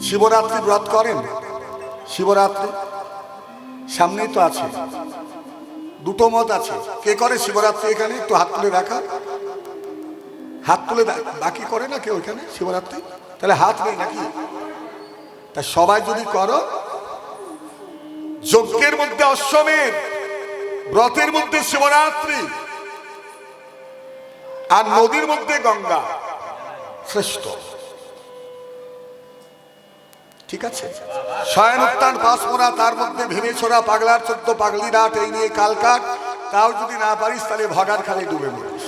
শিবরাত্রি ব্রত করেন? শিবরাত্রি সামনেই তো আছে, দুটো মত আছে। কে করে শিবরাত্রি এখানে? একটু হাত তুলে দেখা, হাত তুলে। বাকি করে না কেউ এখানে শিবরাত্রি? তাহলে হাত নেই নাকি? তা সবাই যদি করো, যজ্ঞের মধ্যে অশ্বমেধ, ব্রতের মধ্যে শিবরাত্রি, আর নদীর মধ্যে গঙ্গা শ্রেষ্ঠ। ঠিক আছে? শয়ন উত্তান পাঁচমোনা, তার মধ্যে ভেঙে ছোড়া পাগলার 14 পাগলি রাত, এই নিয়ে কালকাট। তাও যদি না পারিস তাহলে ভগার খালে ডুবে মরিস।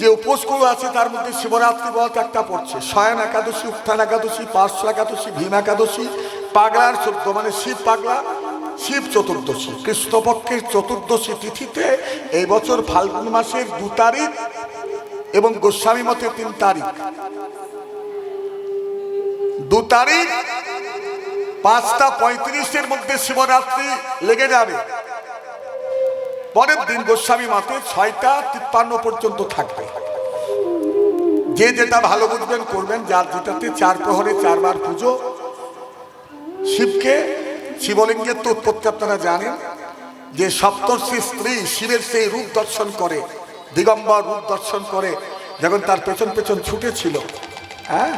যে উপোসগুলো আছে তার মধ্যে শিবরাত্রি ব্রত একটা পড়ছে, শয়ন একাদশী, উত্থান একাদশী, পার্শ্ব একাদশী, ভীম একাদশী, পাগলার 14 মানে শিব পাগলা, শিব চতুর্দশী। কৃষ্ণপক্ষের চতুর্দশী তিথিতে এই বছর ফাল্গুন মাসের 2 তারিখ এবং গোস্বামী মতে 3 তারিখ, 2 তারিখ 5:35 মধ্যে শিবরাত্রি লেগে যাবে। পরের দিন গোস্বামী মতে 6:53 পর্যন্ত থাকবে। যে যেটা ভালো বুঝবেন করবেন, যার যেটাতে 4 প্রহরে 4 বার পুজো। শিবকে, শিবলিঙ্গের তো উৎপত্তি আপনারা জানেন, যে সপ্তর্ষি স্ত্রী শিবের সেই রূপ দর্শন করে, দিগম্বর রূপ দর্শন করে যখন তার পেছন পেছন ছুটেছিল, হ্যাঁ,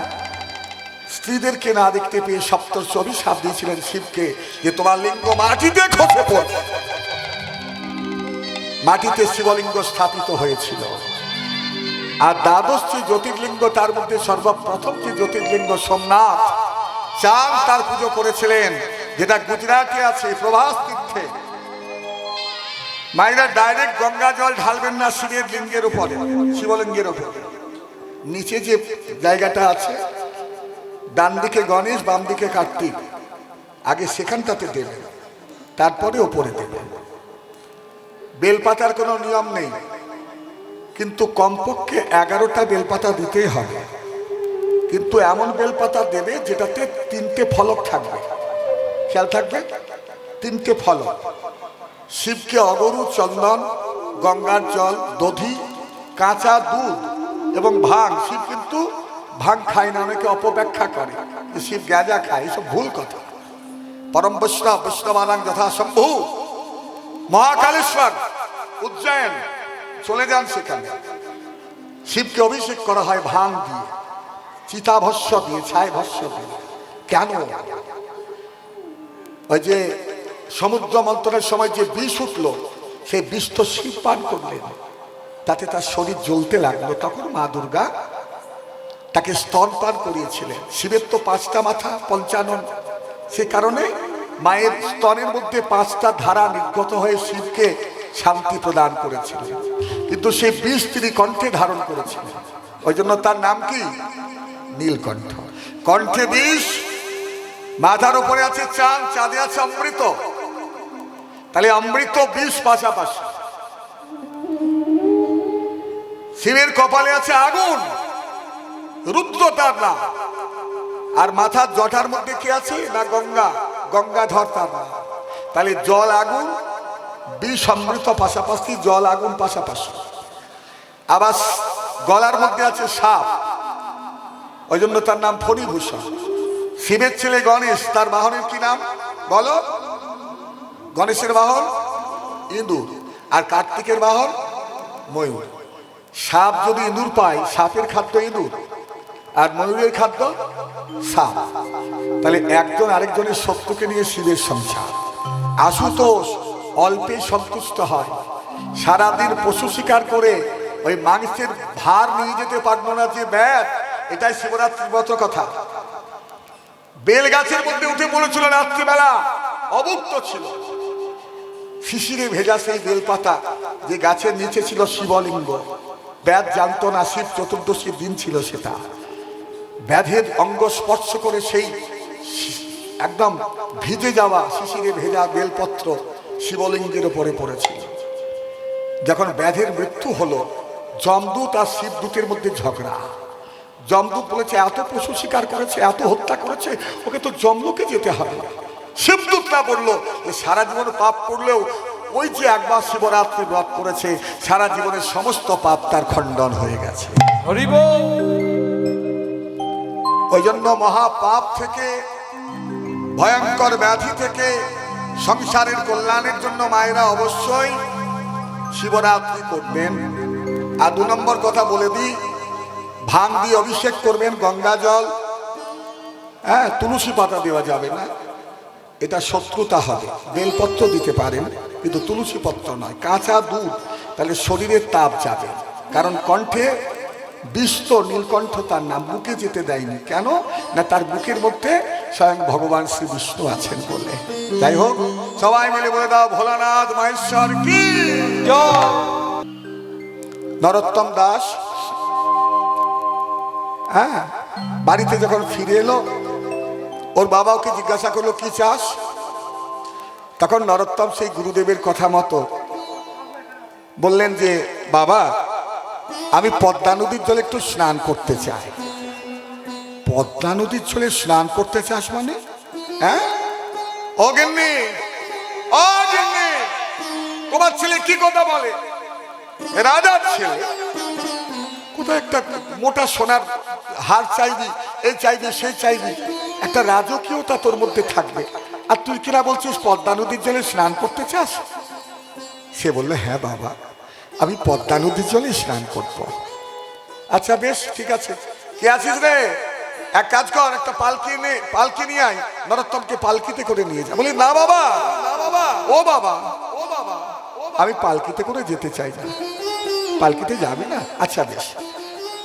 স্ত্রীদেরকে না দেখতে পেয়ে সপ্তর্ষি অভিশাপ দিয়েছিলেন শিবকে যে তোমার লিঙ্গ মাটিতে খসে পড়ে। মাটিতে শিবলিঙ্গ স্থাপিত হয়েছিল। আর দ্বাদশটি জ্যোতির্লিঙ্গ, তার মধ্যে সর্বপ্রথম যে জ্যোতির্লিঙ্গ সোমনাথ, চাঁদ তার পুজো করেছিলেন, যেটা গুজরাটে আছে প্রভাস তীর্থে। মায়েরা ডাইরেক্ট গঙ্গা জল ঢালবেন না শিবের লিঙ্গের উপরে, শিবলিঙ্গের উপরে। নিচে যে জায়গাটা আছে, ডান দিকে গণেশ, বাম দিকে কার্তিক, আগে সেখানটাতে দেবেন, তারপরে ওপরে দেবেন। বেলপাতার কোনো নিয়ম নেই, কিন্তু কমপক্ষে 11টা বেলপাতা দিতেই হবে। কিন্তু এমন বেলপাতা দেবে যেটাতে 3টে ফলক থাকবে। খেয়াল থাকবে, 3টে ফলক। শিবকে অগরু, চন্দন, গঙ্গার জল, দধি, কাঁচা দুধ এবং ভাং। শিব কিন্তু ভাং খায় না, অনেকে অপব্যাখ্যা করে শিব গাঁজা খায়, এসব ভুল কথা। পরম বৈষ্ণব, বৈষ্ণবানাং যথাসম্ভু। মহাকালেশ্বর উজ্জয়ন চলে যান, সেখানে শিবকে অভিষেক করা হয় ভাং দিয়ে, চিতাভস্য দিয়ে, ছায় ভস্য দিয়ে। কেন? ওই যে সমুদ্র মন্থনের সময় যে বিষ উঠল, সেই বিষ তো শিব পান করলেন, তাতে তার শরীর জ্বলতে লাগলো। তখন মা দুর্গা তাকে স্তন পান করিয়েছিলেন। শিবের তো 5টা মাথা, পঞ্চানন, সে কারণে মায়ের স্তনের মধ্যে 5টা ধারা নির্গত হয়ে শিবকে শান্তি প্রদান করেছিলেন। কিন্তু সেই বিষ তিনি কণ্ঠে ধারণ করেছিলেন, ওই জন্য তার নাম কি? নীলকণ্ঠ। কণ্ঠে বিষ, মাথার উপরে আছে চাঁদ, চাঁদে আছে অমৃত। তাহলে অমৃত বিষ পাশাপাশি। শিবের কপালে আছে আগুন, রুদ্র তার নাম। আর মাথার জটার মধ্যে কি আছে না? গঙ্গা, গঙ্গাধর তার নাম। তাহলে জল আগুন, বিষ অমৃত পাশাপাশি, জল আগুন পাশাপাশি। আবার গলার মধ্যে আছে সাপ, ওই জন্য তার নাম ফণিভূষণ। শিবের ছেলে গণেশ, তার বাহনের কি নাম বলো? গণেশের বাহন ইঁদুর, আর কার্তিকের বাহন ময়ূর। সাপ যদি ইঁদুর পায়, সাপের খাদ্য ইঁদুর, আর ময়ূরের খাদ্য সাপ। তাহলে একজন আরেকজনের শত্রুকে নিয়ে শিবের সংসার। আশুতোষ অল্পে সন্তুষ্ট হয়, সারাদিন পশু শিকার করে ওই মাংসের ভার নিয়ে যেতে পারলো না যে ব্যাগ। এটাই শিবরাত্রির ব্রত কথা। বেল গাছের মধ্যে উঠে পড়েছিল রাত্রিবেলা, অভুক্ত ছিল, শিশিরে ভেজা সেই বেলপাতা, যে গাছের নিচে ছিল শিবলিঙ্গ। ব্যাধ জানতো না শিব চতুর্দশীর দিন ছিল সেটা। ব্যাধের অঙ্গ স্পর্শ করে সেই একদম ভিজে যাওয়া শিশিরে ভেজা বেলপত্র শিবলিঙ্গের উপরে পড়েছিল। যখন ব্যাধের মৃত্যু হলো, যমদূত আর শিবদূতের মধ্যে ঝগড়া। যমদূত বলেছে এত পশু শিকার করেছে, এত হত্যা করেছে, ওকে তো যমলোকে যেতে হবে। শিবদূতরা বললো যে সারা জীবন পাপ করলেও ওই যে একবার শিবরাত্রি ব্রত করেছে, সারা জীবনের সমস্ত পাপ তার খণ্ডন হয়ে গেছে। ওই জন্য মহাপাপ থেকে, ভয়ঙ্কর ব্যাধি থেকে, সংসারের কল্যাণের জন্য মায়েরা অবশ্যই শিবরাত্রি করবেন। আর 2 নম্বর কথা বলে দিই, ভাং দিয়ে অভিষেক করবেন, গঙ্গা জল। হ্যাঁ, তুলসী পাতা দেওয়া যাবে না, এটা শত্রুতা হবে। বেলপত্র দিতে পারেন, কিন্তু তুলসী পত্র নয়। কাঁচা দুধ, তাহলে শরীরের তাপ যাবে। কারণ কণ্ঠে বিষ্ট নীলকণ্ঠ তার নাম, বুকে যেতে দেয়নি। কেন না, তার বুকের মধ্যে স্বয়ং ভগবান শ্রী বিষ্ণু আছেন বলে। যাই হোক, সবাই মিলে বলে দাও ভোলানাথ মহেশ্বর কি জয়। নরোত্তম দাস হ্যাঁ বাড়িতে যখন ফিরে এলো, ওর বাবা ওকে জিজ্ঞাসা করলো কি চাস। তখন নরোত্তম সেই গুরুদেবের কথা মতো বললেন যে বাবা, আমি পদ্মা নদীর জলে একটু স্নান করতে চাই। পদ্মা নদীর জলে স্নান করতে চাস মানে? হ্যাঁ, ও গিন্নি, ও গিন্নি, তোমার ছেলে কি কথা বলে? রাজার ছেলে, কোথায় একটা মোটা সোনার হার চাইবি, এই চাইবি, সেই চাইবি, একটা রাজকীয়তা তোর মধ্যে থাকবে। আর তুই কিনা বলছিস পদ্মা নদীর জলে স্নান করতে চাস? সে বললো হ্যাঁ বাবা, আমি পদ্মা নদীর জলে স্নান করব। আচ্ছা বেশ, ঠিক আছে। কে আছিস রে? এক কাজ কর, একটা পালকি নিয়ে আয়, নরোত্তমকে পালকিতে করে নিয়ে যা। বলি না বাবা, না বাবা, ও বাবা, ও বাবা, আমি পালকিতে করে যেতে চাই না। পালকিতে যাবে না? আচ্ছা বেশ,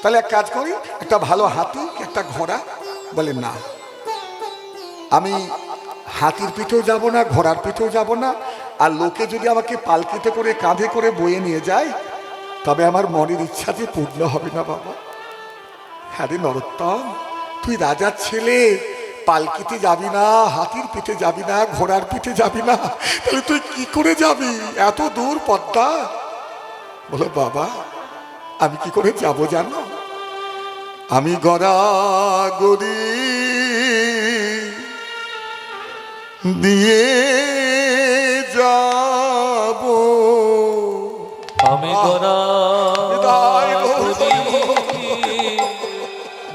তাহলে এক কাজ করি, একটা ভালো হাতি, একটা ঘোড়া। বলে না, আমি হাতির পিঠেও যাব না, ঘোড়ার পিঠেও যাব না। আর লোকে যদি আমাকে পালকিতে করে কাঁধে করে বয়ে নিয়ে যায়, তবে আমার মনের ইচ্ছা যে পূর্ণ হবে না বাবা। হ্যাঁ রে নরোত্তম, তুই রাজার ছেলে, পালকিতে যাবি না, হাতির পিঠে যাবি না, ঘোড়ার পিঠে যাবি না, তাহলে তুই কি করে যাবি এত দূর পদ্মা? বলো বাবা, আমি কি করে যাব জানো? আমি গড়াগড়ি দিয়ে যাব, আমি গড়াগড়ি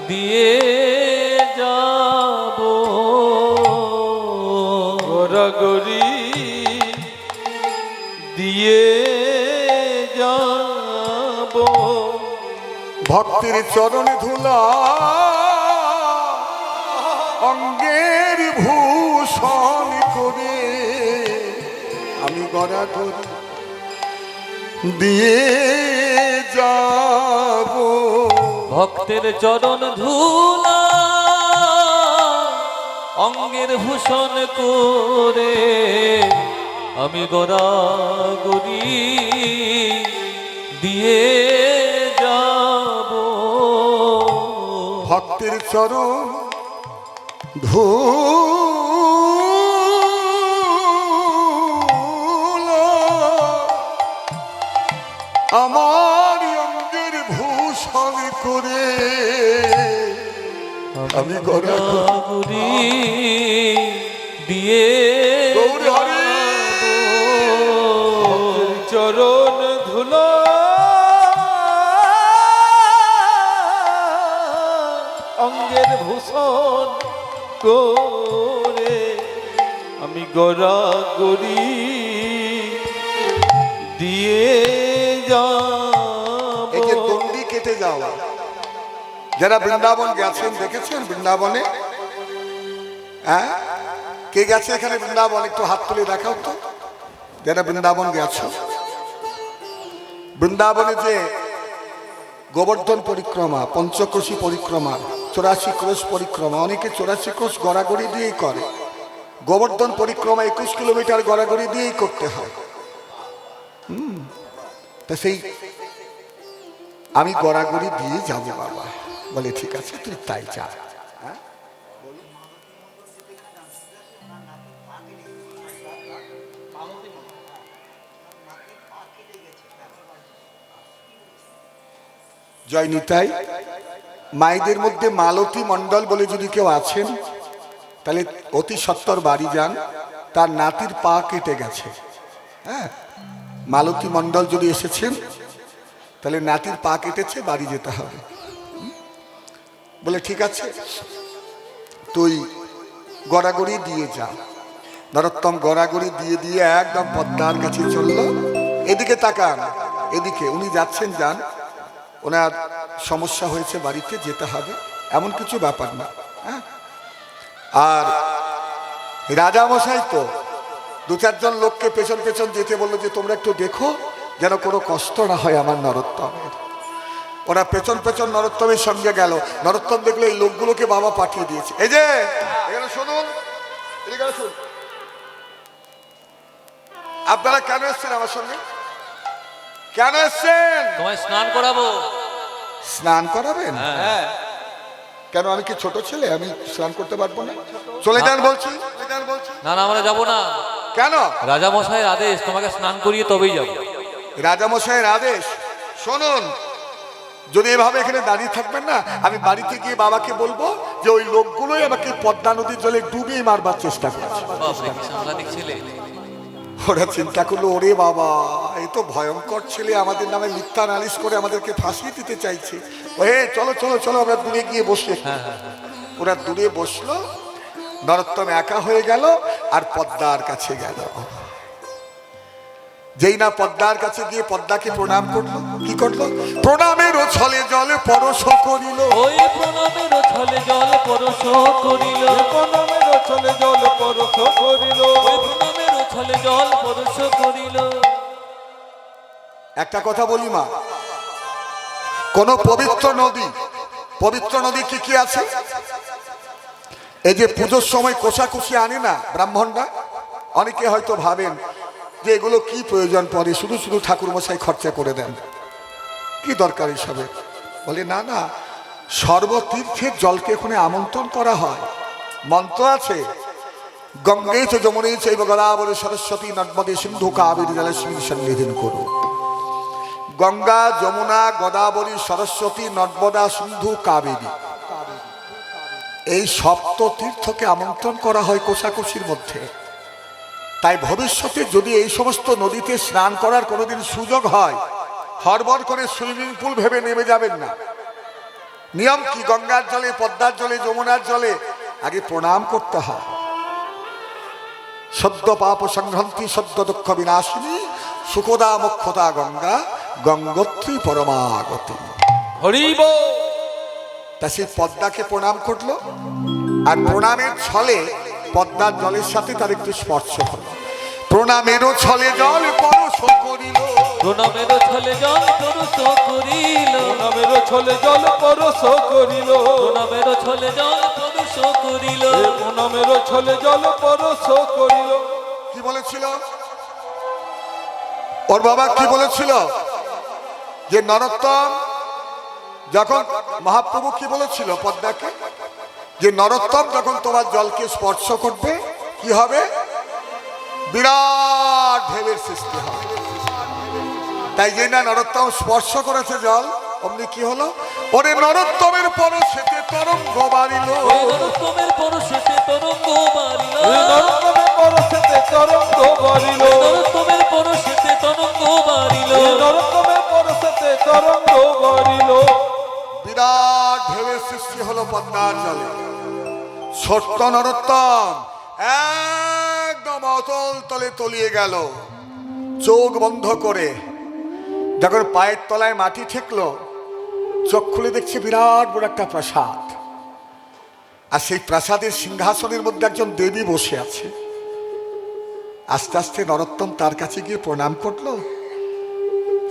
দিয়ে যাব, গড়াগড়ি দিয়ে যাব, ভক্তের চরণ ধুলা অঙ্গের ভূষণ করে, আমি গড়াগড়ি দিয়ে যাব। ভক্তের চরণ ধুলা অঙ্গের ভূষণ করে, আমি গড়াগড়ি দিয়ে যাব। ভক্তের চরণ ধুলা আমার অঙ্গের ভূষণ করে, আমি গড়াগড়ি দিয়ে চরণ ধুলা অঙ্গের ভূষণ করে, আমি গড়াগড়ি দিয়ে যাব। এই যে দণ্ডি কেটে যাওয়া, যারা বৃন্দাবন গেছেন দেখেছেন বৃন্দাবনে? হ্যাঁ, কে গেছে এখানে বৃন্দাবন? একটু হাত তুলে দেখাও তো, যারা বৃন্দাবন গেছো। বৃন্দাবনে যে গোবর্ধন পরিক্রমা, পঞ্চকোশী পরিক্রমা, 84 ক্রোশ পরিক্রমা, অনেকে 84 ক্রোশ গড়াগড়ি দিয়েই করে। গোবর্ধন পরিক্রমা 21 কিলোমিটার গড়াগড়ি দিয়েই করতে হয়। তা সেই আমি গড়াগড়ি দিয়ে যাবো বাবা। বলে ঠিক আছে, তুই তাই যা। জয় নিতাই। মায়েদের মধ্যে মালতী মণ্ডল বলে যদি কেউ আছেন, তাহলে অতি সত্বর বাড়ি যান, তার নাতির পা কেটে গেছে। হ্যাঁ, মালতী মণ্ডল যদি এসেছেন, তাহলে নাতির পা কেটেছে, বাড়ি যেতে হবে। বলে ঠিক আছে, তুই গড়াগড়ি দিয়ে যা। নরোত্তম গড়াগড়ি দিয়ে দিয়ে একদম পদ্মার কাছে চললো। এদিকে তাকান, এদিকে উনি যাচ্ছেন, যান, ওনার সমস্যা হয়েছে, বাড়িতে যেতে হবে, এমন কিছু ব্যাপার না। হ্যাঁ, আর রাজা মশাই তো দু চারজন লোককে পেছন পেছন যেতে বললো যে তোমরা একটু দেখো যেন কোনো কষ্ট না হয় আমার নরোত্তমের। ওরা পেছন পেছন নরোত্তমের সঙ্গে গেল। নরোত্তম দেখলো এই লোকগুলোকে বাবা পাঠিয়ে দিয়েছে। এই যে এখানে শুনুন, এদিকে আসুন। আপনারা কেন এসছেন আমার সঙ্গে? কেন এসছেন? তোমায় স্নান করাবো। স্নান করাবেন? হ্যাঁ। কেন, আমি কি ছোট ছেলে? আমি স্নান করতে পারবো না? চলে যান বলছি। না না, আমরা যাবো না। কেন? রাজা মশাইয়ের আদেশ, তোমাকে স্নান করিয়ে তবেই যাবো। রাজামশাইয়ের আদেশ? শুনুন, যদি এভাবে এখানে দাঁড়িয়ে থাকবেন না, আমি বাড়িতে গিয়ে বাবাকে বলবো যে ওই লোকগুলোই আমাকে পদ্মা নদীর জলে ডুবিয়ে মারবার চেষ্টা করছে। বাপরে, কি সাংঘাতিক ছেলে। ওরা চিন্তা করলো, ওরে বাবা, এই তো ভয়ঙ্কর ছেলে, আমাদের নামে মিথ্যা নালিশ করে আমাদেরকে ফাঁসিয়ে দিতে চাইছে। ওহে চলো চলো চলো, আমরা দূরে গিয়ে বসি। ওরা দূরে বসলো। নরোত্তম একা হয়ে গেল আর পদ্মার কাছে গেল। যেই না পদ্মার কাছে গিয়ে পদ্মাকে প্রণাম করলো, কি করলো? প্রণামের ছলে জলে পরশ করিল। ওই প্রণামের ছলে জল পরশ করিল। প্রণামের ছলে জল পরশ করিল। ওই প্রণামের ছলে জল পরশ করিল। একটা কথা বলি মা, কোন পবিত্র নদী কি কি আছে? এই যে পুজোর সময় কোষাকুষি আনে না ব্রাহ্মণরা, অনেকে হয়তো ভাবেন যে এগুলো কি প্রয়োজন পড়ে, শুধু শুধু ঠাকুর মশাই খরচা করে দেন, কি দরকার এসবের? বলে না না, সর্বতীর্থের জলকে এখানে আমন্ত্রণ করা হয়। মন্ত্র আছে, গঙ্গে চ যমুনে চৈব গোদাবরী সরস্বতী নর্মদে সিন্ধু কাবেরী জলেস্মিন সন্নিধিন করো। গঙ্গা, যমুনা, গোদাবরী, সরস্বতী, নর্মদা, সিন্ধু, কাবেরী, এই সপ্ত তীর্থকে আমন্ত্রণ করা হয় কোষাকুষির মধ্যে। তাই ভবিষ্যতে যদি এই সমস্ত নদীতে স্নান করার কোনোদিন সুযোগ হয়, হড়বড় করে সুইমিং পুল ভেবে নেমে যাবেন না। নিয়ম কি? গঙ্গার জলে, পদ্মার জলে, যমুনার জলে আগে প্রণাম করতে হয়। সদ্য পাপ সংহন্তি সদ্য দুঃখ বিনাশিনী সুখদা মোক্ষতা গঙ্গা গঙ্গোত্রী পরমাগতি। হরিব। তা সেই পদ্মাকে প্রণাম করলো, আর প্রণামের ছলে পদ্মার জলের সাথে তার একটু স্পর্শ হলো। প্রণামেরও ছলে জল পরশ করিল। প্রণামের ছলে জল পরশ করিল। প্রণামের ছলে জল পরশ করিল। প্রণামের ছলে জল পরশ করিল। প্রণামের ছলে জল পরশ করিল। কি বলেছিল ওর বাবা? কি বলেছিল? যে নরোত্তম, যখন মহাপ্রভু কি বলেছিল পদ্মাকে? যে নরোত্তম যখন তোমার জলকে স্পর্শ করবে কি হবে? বিরাট ঢেউয়ের সৃষ্টি হবে। তাই যে না নরোত্তম স্পর্শ করেছে জল, অমনি কি হলো? ওরে নরোত্তমের পরশেতে তরঙ্গ বাড়িল। নরোত্তমের পরশেতে তরঙ্গ বাড়িল। নরোত্তমের পরশেতে তরঙ্গ বাড়িল। নরোত্তমের পরশেতে তরঙ্গ বাড়িল। নরোত্তমের পরশেতে তরঙ্গ বাড়িল। বিরাট ঢেউয়ের সৃষ্টি হলো পদ্মার জলে। ছোট্ট নরোত্তম একদম অতল তলে তলিয়ে গেল। চোখ বন্ধ করে যখন পায়ের তলায় মাটি ঠেকলো, চোখ খুলে দেখছে বিরাট বড় একটা প্রাসাদ। আর সেই প্রাসাদের সিংহাসনের মধ্যে একজন দেবী বসে আছে। আস্তে আস্তে নরোত্তম তার কাছে গিয়ে প্রণাম করলো।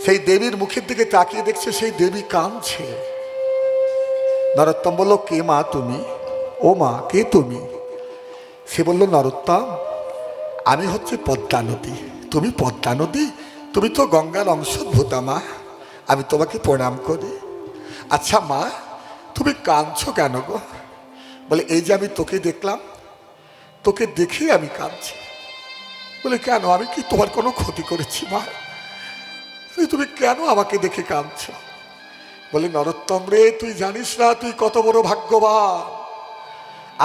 সেই দেবীর মুখের দিকে তাকিয়ে দেখছে সেই দেবী কাঁদছে। নরোত্তম বলল, কে মা তুমি? ও মা, কে তুমি? সে বলল, নরোত্তম, আমি হচ্ছে পদ্মা নদী। তুমি পদ্মা নদী? তুমি তো গঙ্গার অংশভূতা মা, আমি তোমাকে প্রণাম করি। আচ্ছা মা, তুমি কাঁদছো কেন গো? বলে, এই যে আমি তোকে দেখলাম, তোকে দেখেই আমি কাঁদছি। বলে, কেন? আমি কি তোমার কোনো ক্ষতি করেছি মা? তুমি কেন আমাকে দেখে কাঁদছো? বলে, নরোত্তম রে, তুই জানিস না তুই কত বড় ভাগ্যবান।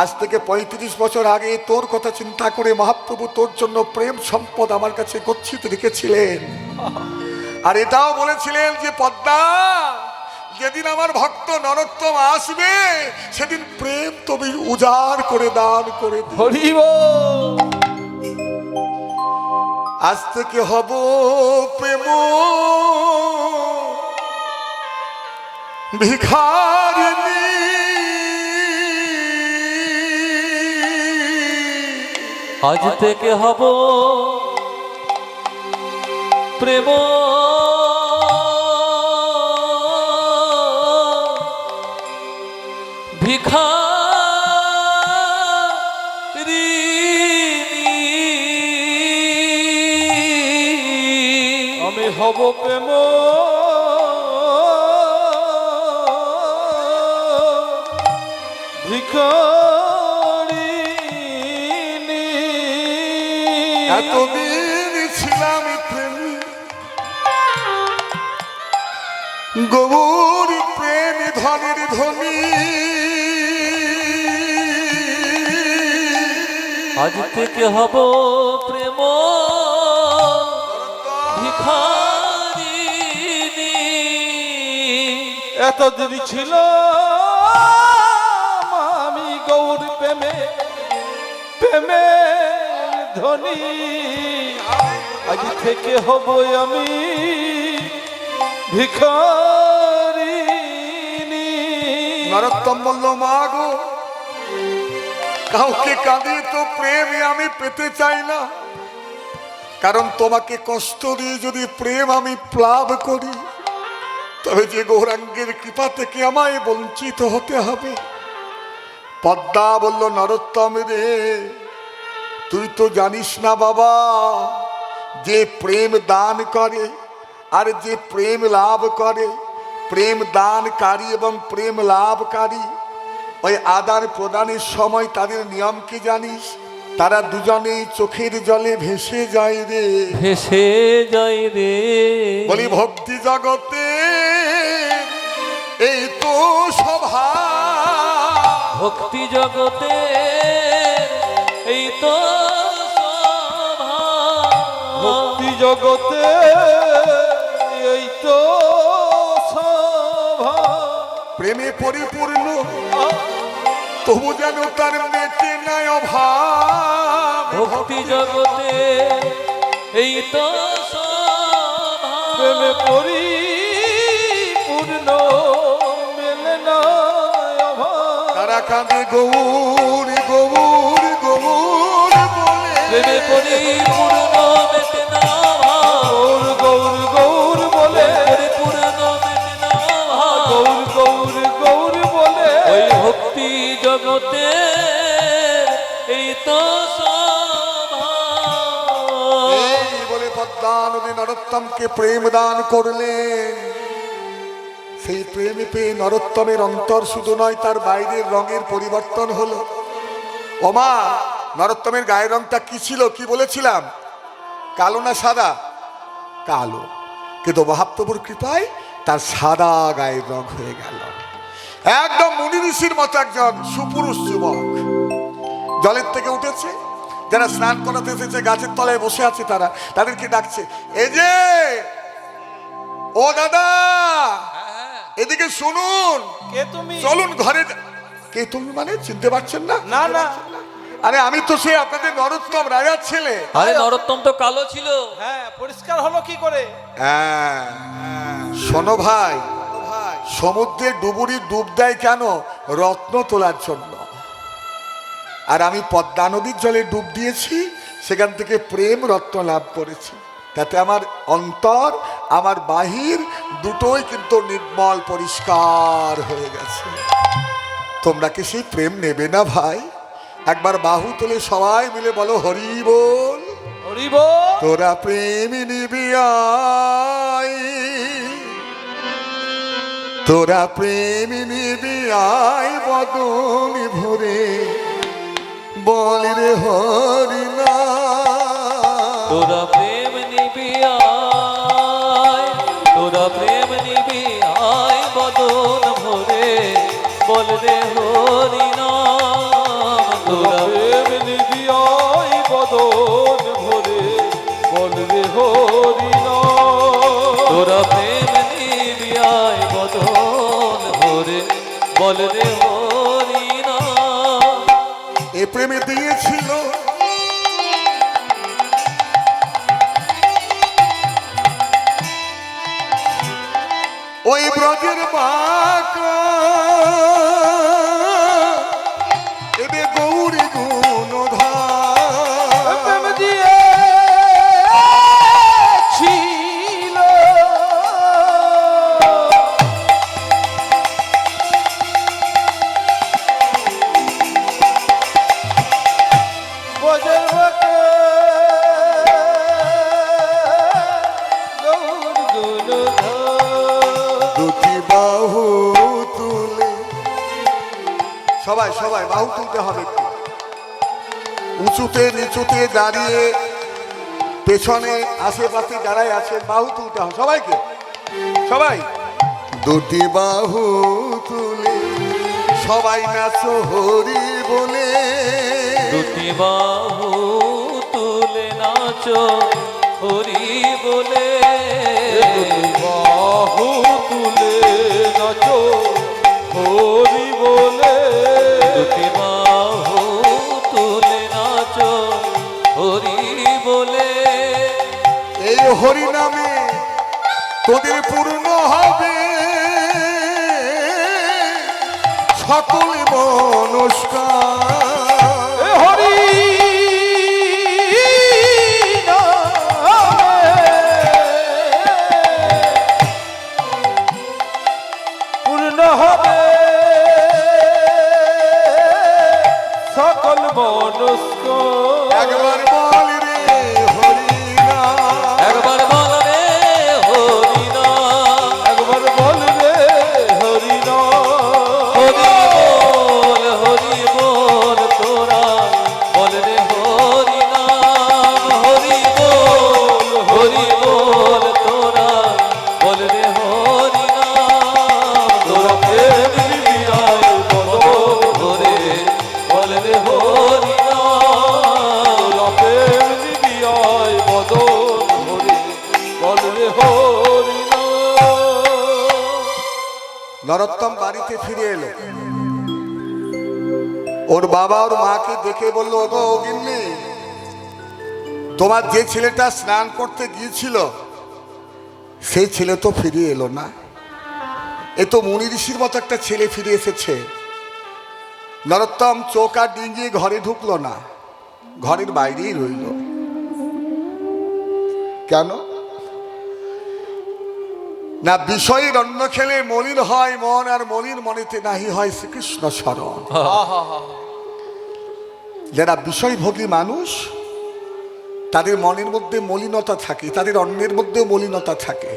আজ থেকে 35 বছর আগে তোর কথা চিন্তা করে মহাপ্রভু তোর জন্য প্রেম সম্পদ আমার কাছে গচ্ছিত রেখেছিলেন। আর এটাও বলেছিলেন যে পদ্মা, যেদিন আমার ভক্ত নরোত্তম আসবে সেদিন প্রেম তুমি উজাড় করে দান করে দিও। হরি বল। আজ থেকে হব প্রেম ভিখারিণী, আজ থেকে হব প্রেম ভিখারিণী। আমি হব প্রেম ভিখারিণী। এতদিন ছিলাম প্রেমী, গৌর প্রেম ধনের ধনী, আজ থেকে হব প্রেম ভিখারিণী। এতদিন ছিল আমি গৌর প্রেমে প্রেমে ধনী, আজ থেকে হব আমি ভিখারিণী। নরোত্তম বলল, মা গো, কাউকে কাঁদিয়ে তো প্রেম আমি পেতে চাই না, কারণ তোমাকে কষ্ট দিয়ে যদি প্রেম আমি প্লাব করি তবে যে গৌরাঙ্গের কৃপা থেকে আমায় বঞ্চিত হতে হবে। পদ্মা বলল, নরোত্তম রে, তুই তো জানিস না বাবা, যে প্রেম দান করে আর যে প্রেম লাভ করে, প্রেম দানকারী এবং প্রেম লাভকারী, ওই আদান প্রদানের সময় তাদের নিয়ম কি জানিস? তারা দুজনেই চোখের জলে ভেসে যায় রে, ভেসে যায় রে। বলি ভক্তি জগতে এই তো স্বভাব, ভক্তি জগতে এই তো স্বভাব। ভক্তি জগতে এই তো স্বভাব। প্রেমে পরিপূর্ণ তবু যেন তার মেটে নাই অভাব। ভক্তি জগতে এই তো স্বভাব। প্রেমে পরিপূর্ণ মেলে না অভাব। তারা কাঁদে গৌর গৌর গৌর বলে, প্রেমে পরিপূর্ণ মেটে না ভাব। গৌর গৌর গৌর বলে, পরিপূর্ণ মেটে না ভাব। গৌর গৌর গৌর বলে, ওই ভক্তি জগতে এই তো স্বভাব। এই বলে পদ্মা নদী নরোত্তমকে প্রেম দান করলেন। সেই প্রেমে পেয়ে নরোত্তমের অন্তর শুধু নয়, তার বাইরের রঙের পরিবর্তন হলো। ওমা, নরোত্তমের গায়ের রংটা কি ছিল? কি বলেছিলাম? কালো না সাদা? কালো। কিন্তু মহাপ্রভুর কৃপায় তার সাদা গায়ের রং হয়ে গেল। একদম মুনি ঋষির মতো একজন সুপুরুষ যুবক জলের থেকে উঠেছে। যারা স্নান করাতে এসেছে গাছের তলায় বসে আছে, তাদেরকে ডাকছে, এই যে ও দাদা, এদিকে শুনুন, কে তুমি? চলুন ঘরে। কে তুমি মানে চিনতে পারছেন না? না না, আরে আমি তো সে আপনাদের নরোত্তম রাজার ছেলে। আরে নরোত্তম তো কালো ছিল। হ্যাঁ, পরিষ্কার হলো কি করে? হ্যাঁ, শোনো ভাই, সমুদ্রে ডুবুরি ডুব দেয় কেন? রত্ন তোলার জন্য। আর আমি পদ্মা নদীর জলে ডুব দিয়েছি, সেখান থেকে প্রেম রত্ন লাভ করেছি। তাতে আমার অন্তর, আমার বাহির দুটোই কিন্তু নির্মল পরিষ্কার হয়ে গেছে। তোমরা কি সেই প্রেম নেবে না ভাই? একবার বাহু তুলে সবাই মিলে বলো, হরি বল। হরি বল। তোরা প্রেম নিবি আয়, তোরা প্রেম নিবি আয় বদন ভরে, বল রে হরি না। তোরা প্রেম নিবি আয়, তোরা প্রেম নিবি আয় বদন ভরে, বল রে হরি নাম। তোরা প্রেম নিবি আয় বদন ভরে, বল রে হরি নাম। তোরা প্রেম নিবি আয় বদন এ প্রেমে দিয়েছিল ওই ব্রজের বাঁকা এবে গৌরী গুণধার প্রেম দিয়েছিল বজর বকে গৌর গুণধার। দুটি বাহু তুলে সবাই সবাই বাহু তুলতে হবে একটু। উঁচুতে নিচুতে দাঁড়িয়ে পেছনে আশেপাশে যারাই আছেন বাহু তুলতে হবে সবাইকে সবাই দুটি বাহু তুলে সবাই নাচো হরি বলে দুটি বাহু তুলে নাচো হরি বলে বাহু তুলে নাচো হরি বলে দুটি বাহু তুলে নাচো হরি বলে এই হরি নামে তোদের পূর্ণ হবে সকল মনস্কার এ হরি পূর্ণ হবে সকল মনস্ক একবার বল রে হরি নাম একবার বল রে হরি নাম একবার বল রে হরি হরি বল তোরা বল রে হরি নাম হরি বল তোরা বল রে হরি নাম তোরা প্রেম দিয়ায় বল ধরে বল রে হরি নাম প্রেম দিবিয়ায় বদন হরি বল রে হরি নরোত্তম বাড়িতে ফিরে এলো ওর বাবা ওর মাকে দেখে বলল ওগো গিন্নি তোমার যে ছেলেটা স্নান করতে গিয়েছিল সেই ছেলে তো ফিরে এলো না এ তো মুনি ঋষির মতো একটা ছেলে ফিরে এসেছে নরোত্তম চোখ আর ডিঙ্গিয়ে ঘরে ঢুকলো না ঘরের বাইরেই রইল কেন না বিষয়ের অন্য খেলে মলিন হয় মন আর মলিন মনেতে নাহি হয় শ্রীকৃষ্ণ স্মরণ যারা বিষয়ভোগী মানুষ তাদের মনের মধ্যে মলিনতা থাকে তাদের অন্যের মধ্যে মলিনতা থাকে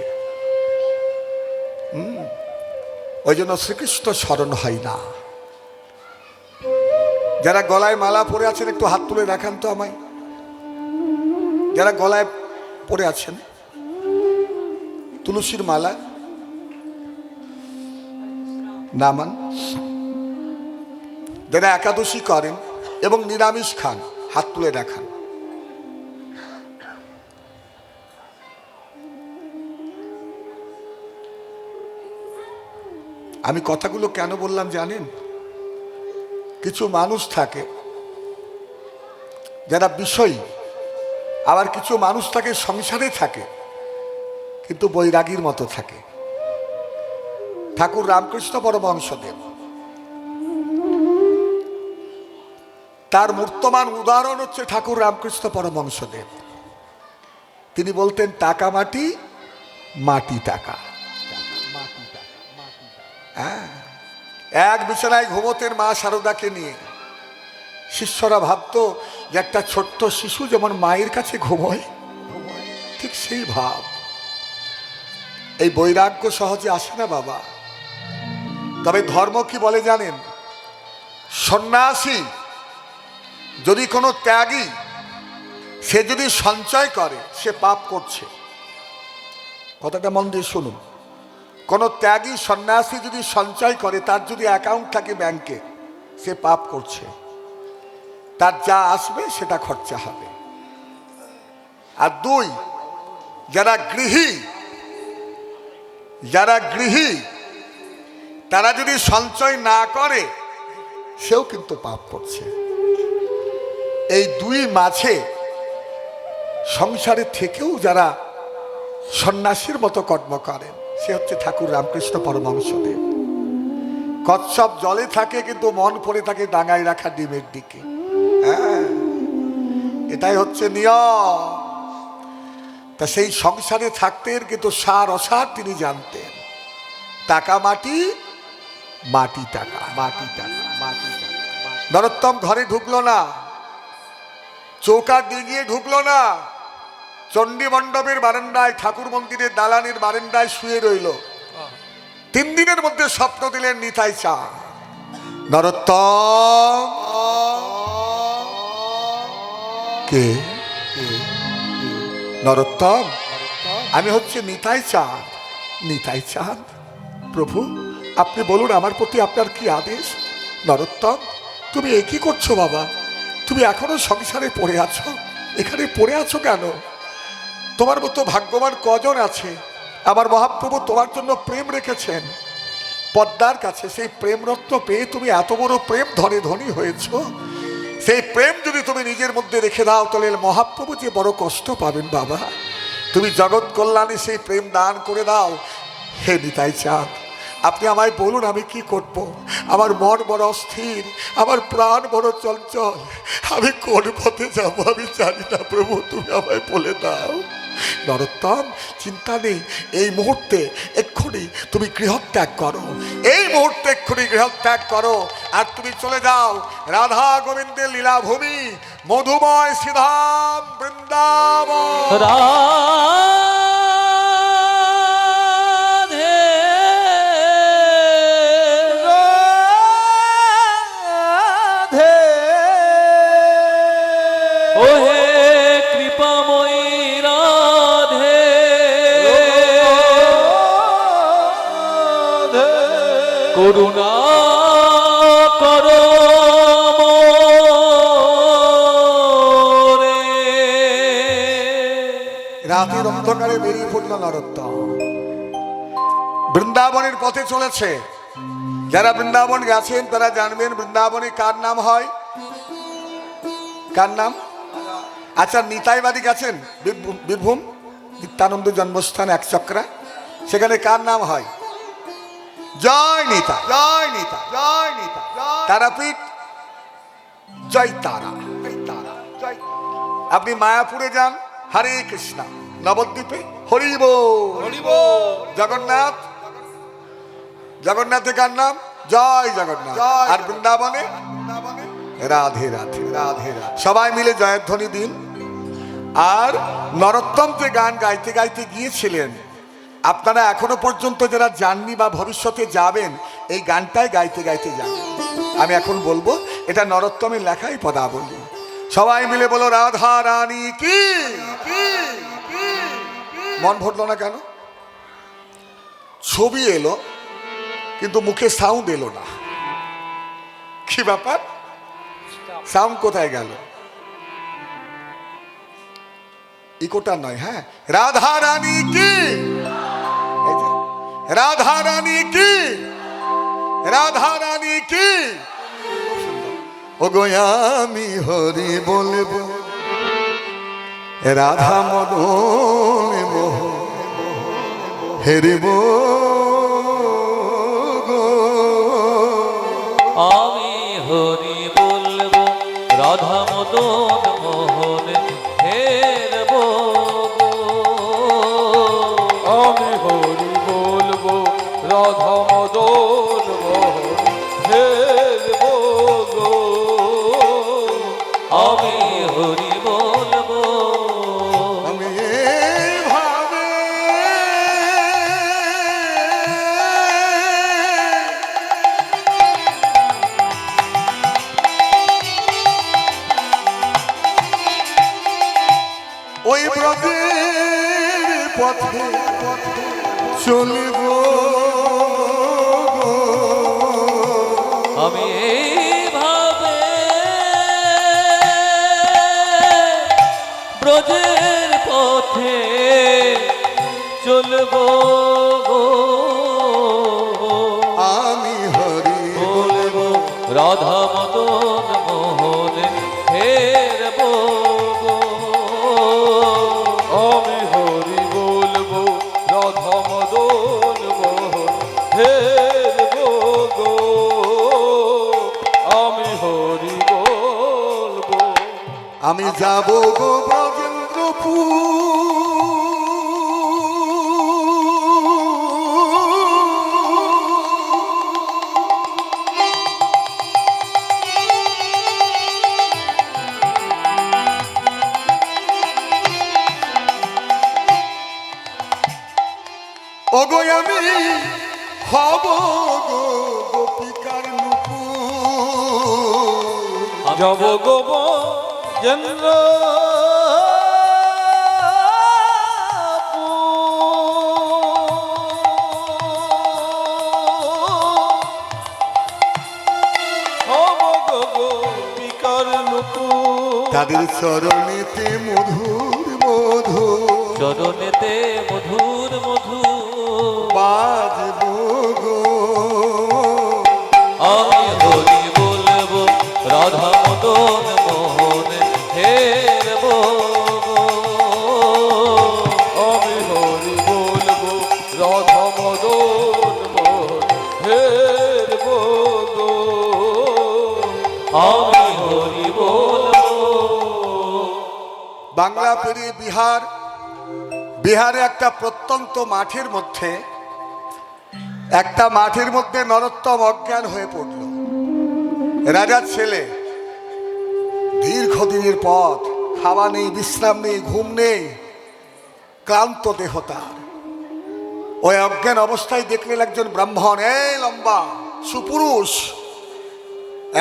ওই জন্য শ্রীকৃষ্ণ স্মরণ হয় না যারা গলায় মালা পরে আছেন একটু হাত তুলে দেখান তো আমায় যারা গলায় পরে আছেন তুলসীর মালা নামান যারা একাদশী করেন এবং নিরামিষ খান হাত তুলে দেখান আমি কথাগুলো কেন বললাম জানেন কিছু মানুষ থাকে যারা বিষয়ী আবার কিছু মানুষ থাকে সংসারে থাকে কিন্তু বৈরাগীর মতো থাকে ঠাকুর রামকৃষ্ণ পরমহংসদেব তার মূর্তমান উদাহরণ হচ্ছে ঠাকুর রামকৃষ্ণ পরমহংসদেব তিনি বলতেন টাকা মাটি মাটি টাকা হ্যাঁ এক বিছানায় ঘুমোতেন মা শারদাকে নিয়ে শিষ্যরা ভাবতো যে একটা ছোট্ট শিশু যেমন মায়ের কাছে ঘুমোয় ঠিক সেই ভাব এই বৈরাগ্য সহজে আসে না বাবা তবে ধর্ম কি বলে জানেন সন্ন্যাসী যদি কোনো ত্যাগী সে যদি সঞ্চয় করে সে পাপ করছে কথাটা মন দিয়ে শুনুন কোনো ত্যাগী সন্ন্যাসী যদি সঞ্চয় করে তার যদি অ্যাকাউন্ট থাকে ব্যাংকে সে পাপ করছে তার যা আসবে সেটা খরচা হবে আর দুই যারা গৃহী তারা যদি সঞ্চয় না করে সেও কিন্তু পাপ করছে এই দুই মাঝে সংসারে থেকেও যারা সন্ন্যাসীর মতো কর্ম করেন, সে হচ্ছে ঠাকুর রামকৃষ্ণ পরমহংসদেব। কচ্ছপ জলে থাকে কিন্তু মন পড়ে থাকে ডাঙায় রাখা ডিমের দিকে। হ্যাঁ, এটাই হচ্ছে নিয়ম। তা সেই সংসারে থাকতেন কিন্তু সার অসার তিনি জানতেন। টাকা মাটি, মাটি টাকা, মাটি টাকা, মাটি টাকা। নরোত্তম ঘরে ঢুকলো না, চৌকা ডিঙিয়ে ঢুকলো না, চণ্ডী মণ্ডপের বারান্দায়, ঠাকুর মন্দিরের দালানের বারান্দায় শুয়ে রইল। 3 দিনের মধ্যে স্বপ্ন দিলেন নিতাই চা। নরোত্তম কে? নরোত্তম, আমি হচ্ছে নিতাই চাঁদ। নিতাই চাঁদ? প্রভু, আপনি বলুন আমার প্রতি আপনার কি আদেশ? নরোত্তম, তুমি এ কি করছো বাবা? তুমি এখনো সংসারে পড়ে আছো? এখানে পড়ে আছো কেন? তোমার মতো ভাগ্যবান কজন আছে? আমার মহাপ্রভু তোমার জন্য প্রেম রেখেছেন পদ্মার কাছে। সেই প্রেম রত্ন পেয়ে তুমি এত বড় প্রেম ধনে ধনী হয়েছ। সেই প্রেম যদি তুমি নিজের মধ্যে রেখে দাও তাহলে মহাপ্রভু যে বড় কষ্ট পাবেন বাবা। তুমি জগৎ কল্যাণে সেই প্রেম দান করে দাও। হে নিতাই চাঁদ, আপনি আমায় বলুন আমি কি করব? আমার মন বড় অস্থির, আমার প্রাণ বড় চঞ্চল। আমি কোন পথে যাব আমি জানি না প্রভু, তুমি আমায় বলে দাও। নরোত্তম, চিন্তা নেই, এই মুহূর্তে এক্ষুনি তুমি গৃহত্যাগ করো। এই মুহূর্তে এক্ষুনি গৃহত্যাগ করো আর তুমি চলে যাও রাধা গোবিন্দের লীলাভূমি মধুময় শ্রীধাম বৃন্দাবন। রাধে রাধে ও হে কৃপাময়ী রাধে করুণা করো মোরে। রাতের অন্ধকারে বেরিয়ে পড়ল নরোত্তম, বৃন্দাবনের পথে চলেছে। যারা বৃন্দাবন গেছেন তারা জানবেন বৃন্দাবনে কার নাম হয়। কার নাম? আচ্ছা, নিতাইবাদী গেছেন বীরভূম নিত্যানন্দ জন্মস্থান একচক্রা, সেখানে কার নাম হয়? জয় নিতা, জয় নিতা, জয় নিতা। তারাপীঠ জয় তারা, জয় তারা, জয়। আপনি মায়াপুরে যান, হরে কৃষ্ণ। নবদ্বীপে হরি বল, হরি বল। জগন্নাথ, জগন্নাথে কার নাম? জয় জগন্নাথ। আর বৃন্দাবনে রাধে রাধে, রাধে রাধে। সবাই মিলে জয়ধ্বনি দিন। আর নরোত্তম যে গান গাইতে গাইতে গিয়েছিলেন, আপনারা এখনো পর্যন্ত যারা যাননি বা ভবিষ্যতে যাবেন, এই গানটাই গাইতে গাইতে যাবেন। আমি এখন বলবো, এটা নরোত্তমের লেখাই পদাবলী। সবাই মিলে বলো রাধা রানী কি। মন ভরলো না কেন? ছবি এলো কিন্তু মুখে সাউন্ড এলো না। কি ব্যাপার? সাউন্ড কোথায় গেল? ইকোটা নয়। হ্যাঁ, রাধা রানী কি, রাধা রানী কি, রাধা রানী কি। ও গো আমি হরি বলবো, রাধা মদন মোহ হেরিব গো। আমি হরি বলবো, রাধা মদন মোহন হেরব গো। আমি হরি বলবো, রাধা মদন মোহন হেরব গো। আমি হরি বলবো, আমি এইভাবে ওই ব্রজের পথে চলিব গো। আমি এইভাবে ব্রজের পথে চলবো গো। আমি হরি বলবো রাধা মদন মোহন হেরব হরি বলবো। আমি যাব গো ব্রজেন্দ্রপুর। ওগো আমি হব গো গোপিকার নুপুর। যাব গোব জেন্দ্র তাদের চরণেতে মধুর মধুর, চরণেতে মধুর মধুর বাজব গো। আমি হরি বলবো রাধা মদন মোহন হেরব গো। আমি হরি বলবো রাধা মদন মোহন হেরব গো। আমি হরি বলবো। বাংলা পেরিয়ে বিহার, বিহারে একটা প্রত্যন্ত মাঠের মধ্যে নরোত্তম অজ্ঞান হয়ে পড়ল। রাজার ছেলে, দীর্ঘদিনের পথ, খাওয়া নেই, বিশ্রাম নেই, ঘুম নেই, ক্লান্ত দেহ তার। ওই অজ্ঞান অবস্থায় দেখলেন একজন ব্রাহ্মণ, এই লম্বা সুপুরুষ,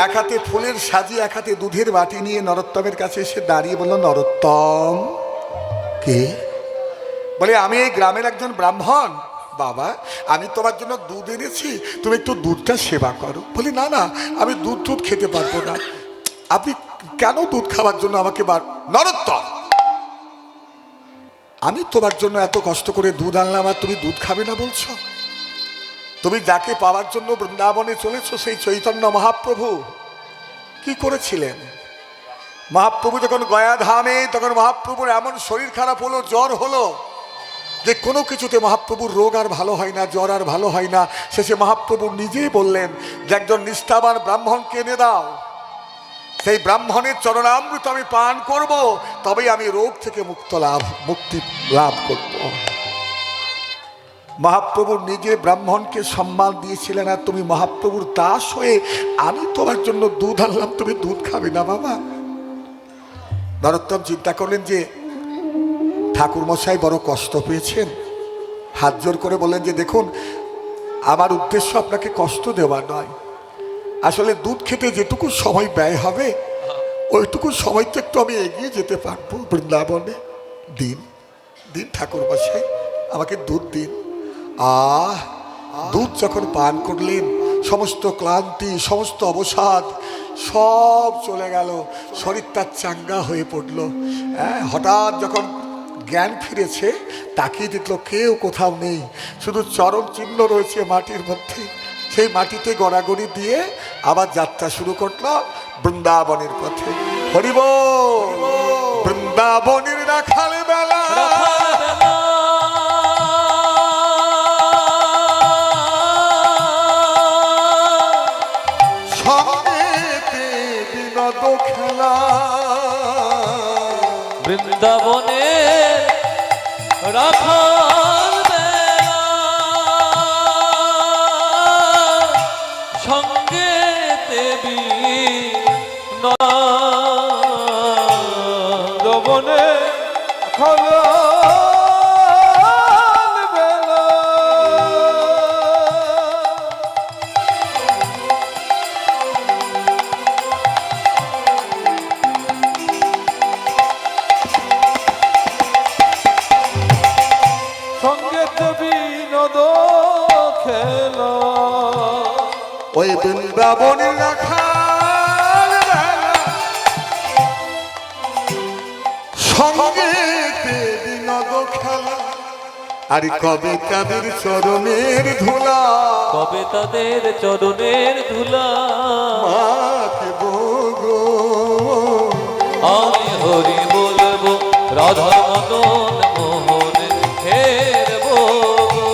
এক হাতে ফুলের সাজি, এক হাতে দুধের বাটি নিয়ে নরোত্তমের কাছে এসে দাঁড়িয়ে বলল, নরোত্তম। কে? বলে, আমি এই গ্রামের একজন ব্রাহ্মণ। বাবা, আমি তোমার জন্য দুধ এনেছি, তুমি একটু দুধটা সেবা করো। বলি, না না, আমি দুধ খেতে পারবো না। আপনি কেন দুধ খাওয়ার জন্য আমাকে নরোত্তম, আমি তোমার জন্য এত কষ্ট করে দুধ আনলাম আর তুমি দুধ খাবে না বলছো? তুমি যাকে পাওয়ার জন্য বৃন্দাবনে চলেছো, সেই চৈতন্য মহাপ্রভু কি করেছিলেন? মহাপ্রভু যখন গয়া ধামে, তখন মহাপ্রভুর এমন শরীর খারাপ হলো, জ্বর হলো, যে কোনো কিছুতে মহাপ্রভুর রোগ আর ভালো হয় না, জ্বর আর ভালো হয় না। শেষে মহাপ্রভু নিজেই বললেন যে একজন নিষ্ঠাবান ব্রাহ্মণকে এনে দাও, সেই ব্রাহ্মণের চরণামৃত আমি পান করব, তবেই আমি রোগ থেকে মুক্তি লাভ করব। মহাপ্রভু নিজে ব্রাহ্মণকে সম্মান দিয়েছিলেন, আর তুমি মহাপ্রভুর দাস হয়ে আমি তোমার জন্য দুধ আনলাম, তুমি দুধ খাবে না বাবা? নরোত্তম চিন্তা করলেন যে ঠাকুর মশাই বড় কষ্ট পেয়েছেন। হাত জোর করে বললেন যে, দেখুন, আমার উদ্দেশ্য আপনাকে কষ্ট দেওয়া নয়, আসলে দুধ খেতে যেটুকু সময় ব্যয় হবে, ওইটুকু সময় তো একটু আমি এগিয়ে যেতে পারবো বৃন্দাবনে। দিন দিন ঠাকুর মশাই, আমাকে দুধ দিন। দুধ যখন পান করলেন, সমস্ত ক্লান্তি, সমস্ত অবসাদ সব চলে গেল, শরীর তার চাঙ্গা হয়ে পড়ল। হঠাৎ যখন জ্ঞান ফিরেছে, তাকিয়ে দেখলো কেউ কোথাও নেই, শুধু চরণ চিহ্ন রয়েছে মাটির মধ্যে। সেই মাটিতে গড়াগড়ি দিয়ে আবার যাত্রা শুরু করলো বৃন্দাবনের পথে। হরি বল। বৃন্দাবনের রাখাল বেলা, বিনোদ খেলা, বৃন্দাবনে রাখাল বেলা, সঙ্গে দেবী বনে খোলা বেলা, সঙ্গে বিনোদ খেলা। ওই বৃন্দাবনের রাখাল বেলা, সঙ্গে বিনোদ খেলা, আর কবে তাদের চরণের ধুলা, কবে তাদের চরণের ধুলা মাখবো গো। আমি হরি বলবো রাধা মদন মোহন হেরব গো।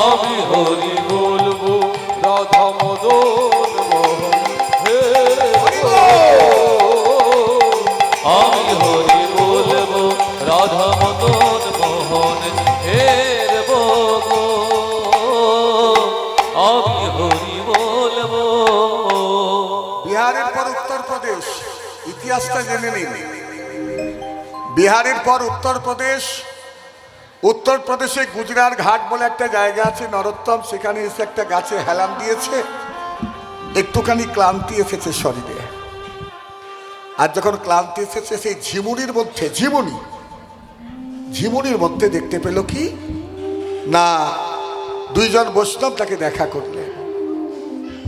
আমি হরি বলবো রাধা মদন মোহন বিহারের পর উত্তরপ্রদেশ, ইতিহাসটা জেনে নিন। বিহারের পর উত্তরপ্রদেশ, উত্তরপ্রদেশে গুজরাট ঘাট বলে একটা জায়গা আছে, নরোত্তম সেখানে এসে একটা গাছে হেলান দিয়েছে, একটুখানি ক্লান্তি এসেছে শরীরে। আর যখন ক্লান্তি এসেছে সেই ঝিমুনির মধ্যে, ঝিমুনির মধ্যে দেখতে পেল কি না, দুইজন বৈষ্ণব তাকে দেখা করলেন।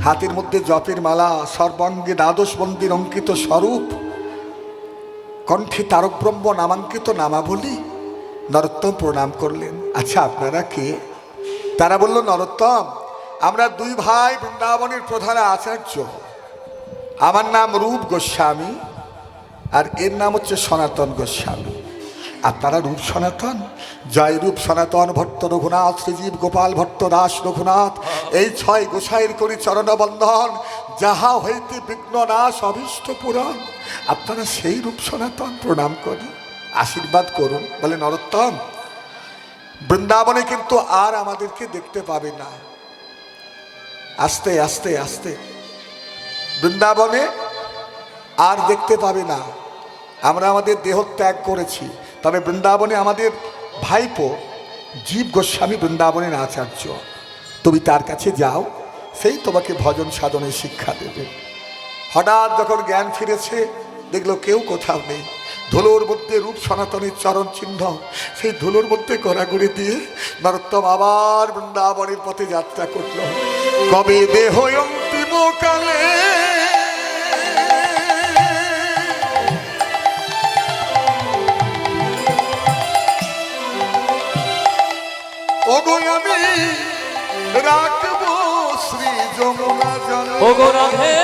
হাতের মধ্যে জপের মালা, সর্বাঙ্গে দ্বাদশ মন্দির অঙ্কিত স্বরূপ, কণ্ঠে তারক ব্রহ্ম নামাঙ্কিত নামাবলী। নরোত্তম প্রণাম করলেন। আচ্ছা আপনারা কে? তারা বলল, নরোত্তম, আমরা দুই ভাই বৃন্দাবনের প্রধান আচার্য। আমার নাম রূপ গোস্বামী আর এর নাম হচ্ছে সনাতন গোস্বামী। আপনারা রূপ সনাতন? জয় রূপ সনাতন ভট্ট রঘুনাথ, শ্রীজীব গোপাল ভট্ট দাস রঘুনাথ, এই 6 গোসাইয়ের করি চরণবন্ধন, যাহা হইতে বিঘ্ন নাশ অভীষ্ট পূরণ। আপনারা সেই রূপ সনাতন? প্রণাম করি, আশীর্বাদ করুন। বলে, নরোত্তম, বৃন্দাবনে কিন্তু আর আমাদেরকে দেখতে পাবে না। আস্তে আস্তে আস্তে বৃন্দাবনে আর দেখতে পাবে না। আমরা আমাদের দেহ ত্যাগ করেছি, তবে বৃন্দাবনে আমাদের ভাইপো জীব গোস্বামী বৃন্দাবনের আচার্য, তুমি তার কাছে যাও, সেই তোমাকে ভজন সাধনে শিক্ষা দেবে। হঠাৎ যখন জ্ঞান ফিরেছে, দেখলো কেউ কোথাও নেই। ধুলোর মধ্যে রূপ সনাতনের চরণ চিহ্ন, সেই ধুলোর মধ্যে গড়াগড়ি দিয়ে নরোত্তম আবার বৃন্দাবনের পথে যাত্রা করল। কবে দেহ অন্তিম কালে ওগো আমি রাখবো শ্রী যমুনা জলে। ওগো রাধে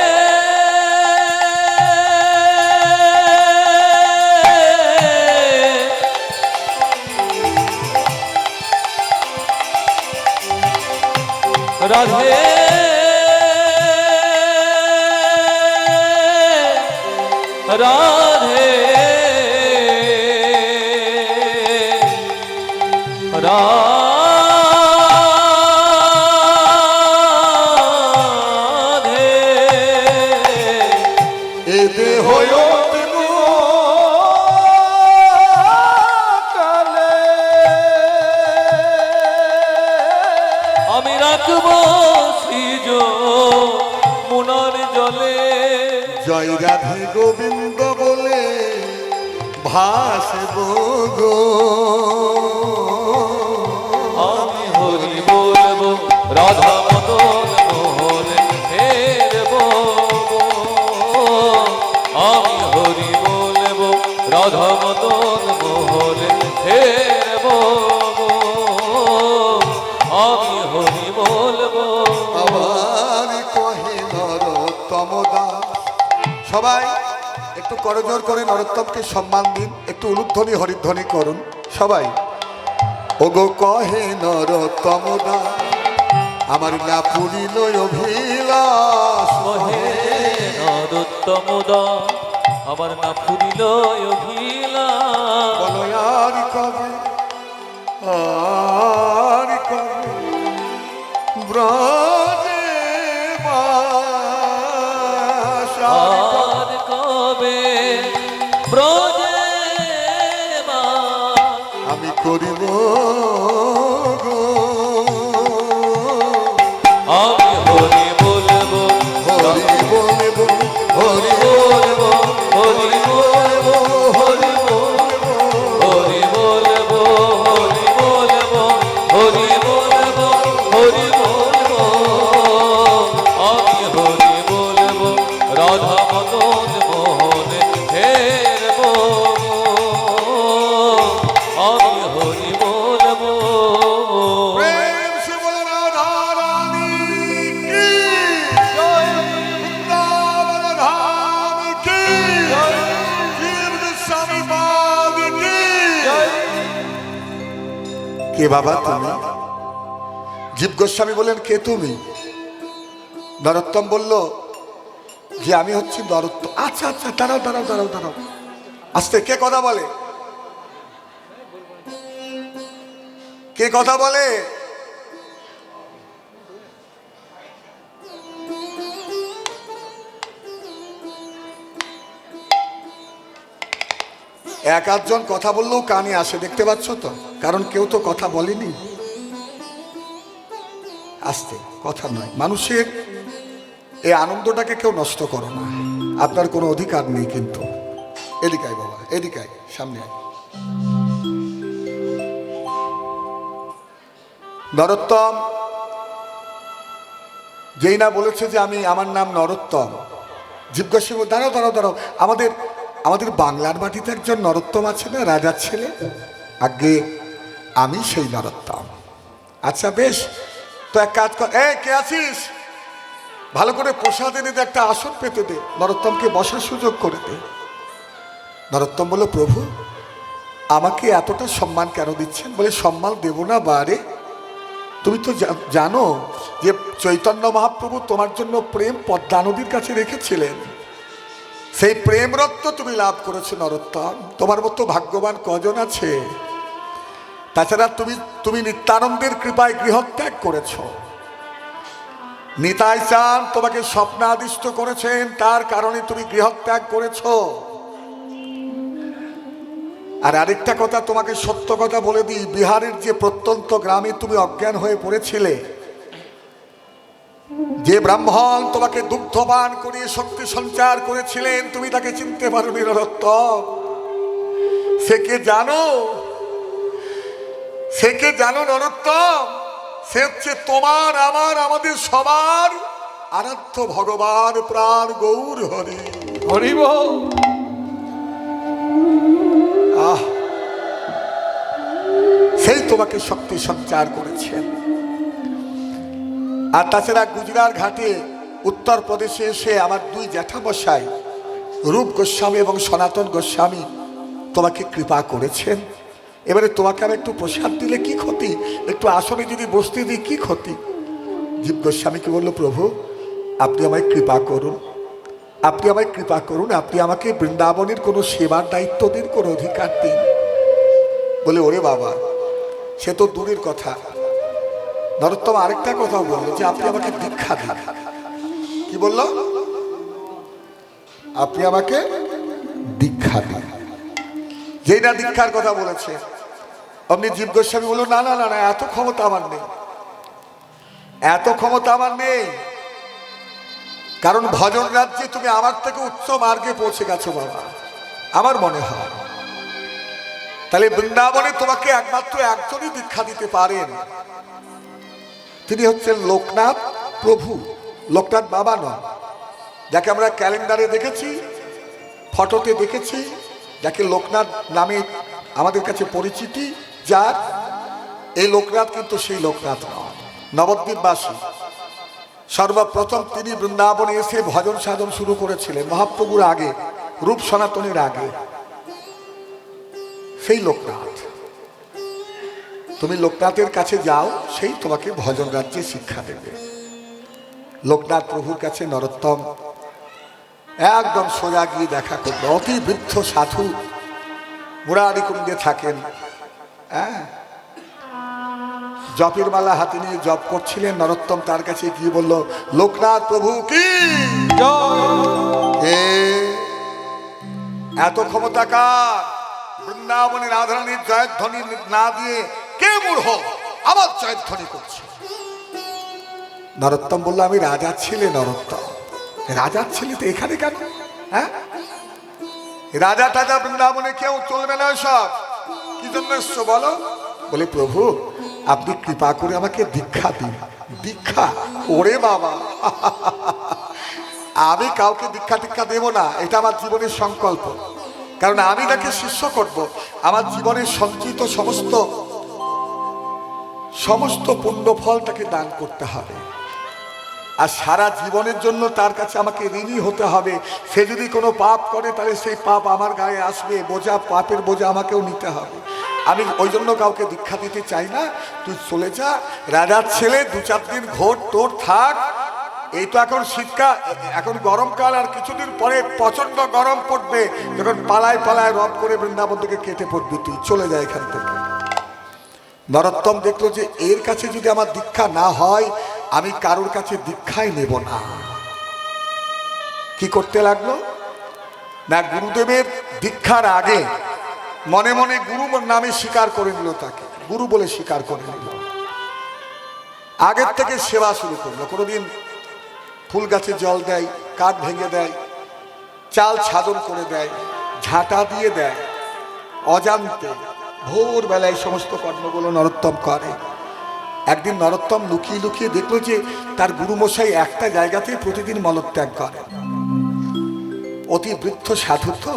রাধে রাধে রাধে এ দেহ অন্তিম কালে আমি রাখবো শ্রীজ মুনার জলে। জয় রাধে গোবিন্দ বলে ভাসব গো। আমি হরি বলবো রাধা মদন মোহন হেরবো। আমি হরি বলবো রাধা মদন মোহন হেরবো। আমি হরি বলবো। আবার কহে নরোত্তম দাস। সবাই একটু করজোর করে নরোত্তমকে সম্মান দিন, একটু উলুধ্বনি হরিধ্বনি করুন সবাই। ওগো কহে নরোত্তম দাস, আমার না পুরিল অভিলাষ। মহে নরোত্তম দাস, আমার না ফুরিল অভিলাষ। বলো আর কবে, আর কবে ব্রজে বাস। আর কবে ব্রজে বাস। আমি করিব গো। আমি হরি বলবো হরি বলবো, হরি বলবো হরি বলবো হরি বলবো হরি বলবো হরি বলবো হরি বলবো হরি বলবো। আমি হরি বলবো রাধা মদন মোহন হেরবো। আমি হরি বলবো। প্রেম সে বলে রাধা রানী কি জয়, বৃন্দাবন ধাম কি জয়, জীব গোস্বামী পাদ কি জয়। কে বাবা তুমি? জীব গোস্বামী বললেন, কে তুমি? নরোত্তম বলল যে আমি হচ্ছি নরোত্তম। আচ্ছা আচ্ছা, দাঁড়াও দাঁড়াও দাঁড়াও দাঁড়াও, আস্তে। কে কথা বলে? কে কথা বলে? এক আধজন কথা বললেও কানে আসে, দেখতে পাচ্ছ তো, কারণ কেউ তো কথা বলেনি। আস্তে, কথা নয়, মানুষের এই আনন্দটাকে কেউ নষ্ট করো না, আপনার কোনো অধিকার নেই। কিন্তু এদিকায় বাবা, এদিকায়, সামনে আয়। নরোত্তম যেই না বলেছে যে আমার নাম নরোত্তম, জিজ্ঞাসা করো, দাঁড়াও দাঁড়াও দাঁড়াও, আমাদের বাংলার মাটিতে একজন নরোত্তম আছে না, রাজার ছেলে? আগে আমি সেই নরোত্তম। আচ্ছা বেশ, তো এক কাজ কর, কে আছিস, ভালো করে প্রসাদ এনে দে, একটা আসন পেতে দে, নরোত্তমকে বসার সুযোগ করে দে। নরোত্তম বলল, প্রভু আমাকে এতটা সম্মান কেন দিচ্ছেন? বলে, সম্মান দেব না বারে, তুমি তো জানো যে চৈতন্য মহাপ্রভু তোমার জন্য প্রেম পদ্মা নদীর কাছে রেখেছিলেন, সেই প্রেম রত্ন তুমি লাভ করেছো নরোত্তম, তোমার মতো ভাগ্যবান কজন আছে? তাছাড়া তুমি নিত্যানন্দের কৃপায় গৃহত্যাগ করেছো, নিতাই চান তোমাকে স্বপ্নাদিষ্ট করেছেন, তার কারণে তুমি গৃহত্যাগ করেছো। আর আরেকটা কথা তোমাকে সত্য কথা বলে দিই, বিহারের যে প্রত্যন্ত গ্রামে তুমি অজ্ঞান হয়ে পড়েছিলে, যে ব্রাহ্মণ তোমাকে দুগ্ধপান করিয়ে শক্তি সঞ্চার করেছিলেন, তুমি তাকে চিনতে পারোনি নরোত্তম। সে কে জানো? সে কে জানো নরোত্তম? সে হচ্ছে তোমার, আমাদের সবার আরাধ্য ভগবান প্রাণ গৌর হরি। হরি বল। সেই তোমাকে শক্তি সঞ্চার করেছেন। আর তাছাড়া গুজরাট ঘাটে উত্তরপ্রদেশে এসে আমার দুই জ্যাঠামশাই রূপ গোস্বামী এবং সনাতন গোস্বামী তোমাকে কৃপা করেছেন। এবারে তোমাকে আমি একটু প্রসাদ দিলে কি ক্ষতি, একটু আসনে যদি বসতে দিই কি ক্ষতি? জীব গোস্বামীকে বলল, প্রভু আপনি আমায় কৃপা করুন, আপনি আমায় কৃপা করুন, আপনি আমাকে বৃন্দাবনের কোনো সেবার দায়িত্ব দিন, কোনো অধিকার দিন। বলে, ওরে বাবা সে তো দূরের কথা। নরোত্তম আরেকটা কথা বললো যে আপনি আমাকে দীক্ষা দিন। কি বললো? আপনি আমাকে দীক্ষা দিন। যেই না দীক্ষার কথা বলেছে অমনি জীব গোস্বামী বললো, না না না না, এত ক্ষমতা আমার নেই, এত ক্ষমতা আমার নেই, কারণ ভজন রাজ্যে তুমি আমার থেকে উচ্চ মার্গে পৌঁছে গেছো বাবা, আমার মনে হয়। তাহলে বৃন্দাবনে তোমাকে একমাত্র একজনই দীক্ষা দিতে পারেন, তিনি হচ্ছেন লোকনাথ প্রভু, লোকনাথ বাবা নয়, যাকে আমরা ক্যালেন্ডারে দেখেছি, ফটোতে দেখেছি, যাকে লোকনাথ নামে আমাদের কাছে পরিচিতি, যার এই লোকনাথ কিন্তু সেই লোকনাথ নয়, নবদ্বীপবাসী। সর্বপ্রথম তিনি বৃন্দাবনে এসে ভজন সাধন শুরু করেছিলেন মহাপ্রভুর আগে, রূপ সনাতনের আগে, সেই লোকনাথ। তুমি লোকনাথের কাছে যাও, সেই তোমাকে ভজন রাজ্যে শিক্ষা দেবে। লোকনাথ প্রভুর কাছে নরোত্তম একদম সোজা গিয়ে দেখা করলো। অতি বৃদ্ধ সাধু মুরারি কুণ্ডে থাকেন, হ্যাঁ, জপের মালা হাতে নিয়ে জপ করছিলেন। নরোত্তম তার কাছে গিয়ে বলল, লোকনাথ প্রভু কি এত ক্ষমতা কার? বৃন্দাবনের রাধারানীর জয়ধ্বনি না দিয়ে কে মূঢ় আবার জয়ধ্বনি করছে? নরোত্তম বলল, আমি রাজার ছেলে। নরোত্তম, রাজার ছেলে তো এখানে কেন? হ্যাঁ, রাজা টাজা বৃন্দাবনে কেউ চলবে না, সব কি জন্য এসছো বলো? বলে, প্রভু আপনি কৃপা করে আমাকে দীক্ষা দিন। দীক্ষা? ওরে বাবা, আমি কাউকে দীক্ষা টিক্ষা দেব না, এটা আমার জীবনের সংকল্প। কারণ আমি তাকে শিষ্য করব, আমার জীবনের সঞ্চিত সমস্ত পুণ্যফল তাকে দান করতে হবে, আর সারা জীবনের জন্য তার কাছে আমাকে ঋণী হতে হবে। সে যদি কোনো পাপ করে তাহলে সেই পাপ আমার গায়ে আসবে, বোঝা, পাপের বোঝা আমাকেও নিতে হবে। আমি ওই জন্য কাউকে দীক্ষা দিতে চাই না। তুই চলে যা, রাজার ছেলে, 2-4 দিন ঘোর তোর থাক। এই তো এখন শীতকাল, এখন গরমকাল, আর কিছুদিন পরে প্রচন্ড গরম পড়বে, যখন পালায় পালায় রব করে বৃন্দাবন থেকে কেটে পড়বি, তুই চলে যা এখান থেকে। নরোত্তম দেখলো যে এর কাছে যদি আমার দীক্ষা না হয়, আমি কারোর কাছে দীক্ষাই নেব না। কি করতে লাগলো না, গুরুদেবের দীক্ষার আগে মনে মনে গুরু নামে স্বীকার করে নিল, তাকে গুরু বলে স্বীকার করে নিল। আগের থেকে সেবা শুরু করলো। কোনোদিন ফুল গাছে জল দেয়, কাঠ ভেঙে দেয়, চাল ছাদন করে দেয়, ঝাঁটা দিয়ে দেয়। অজান্তে ভোরবেলায় সমস্ত কর্মগুলো নরোত্তম করে। একদিন নরোত্তম লুকিয়ে লুকিয়ে দেখলো যে তার গুরুমশাই একটা জায়গাতে প্রতিদিন মলত্যাগ করে। অতি বৃদ্ধ সাধু তো,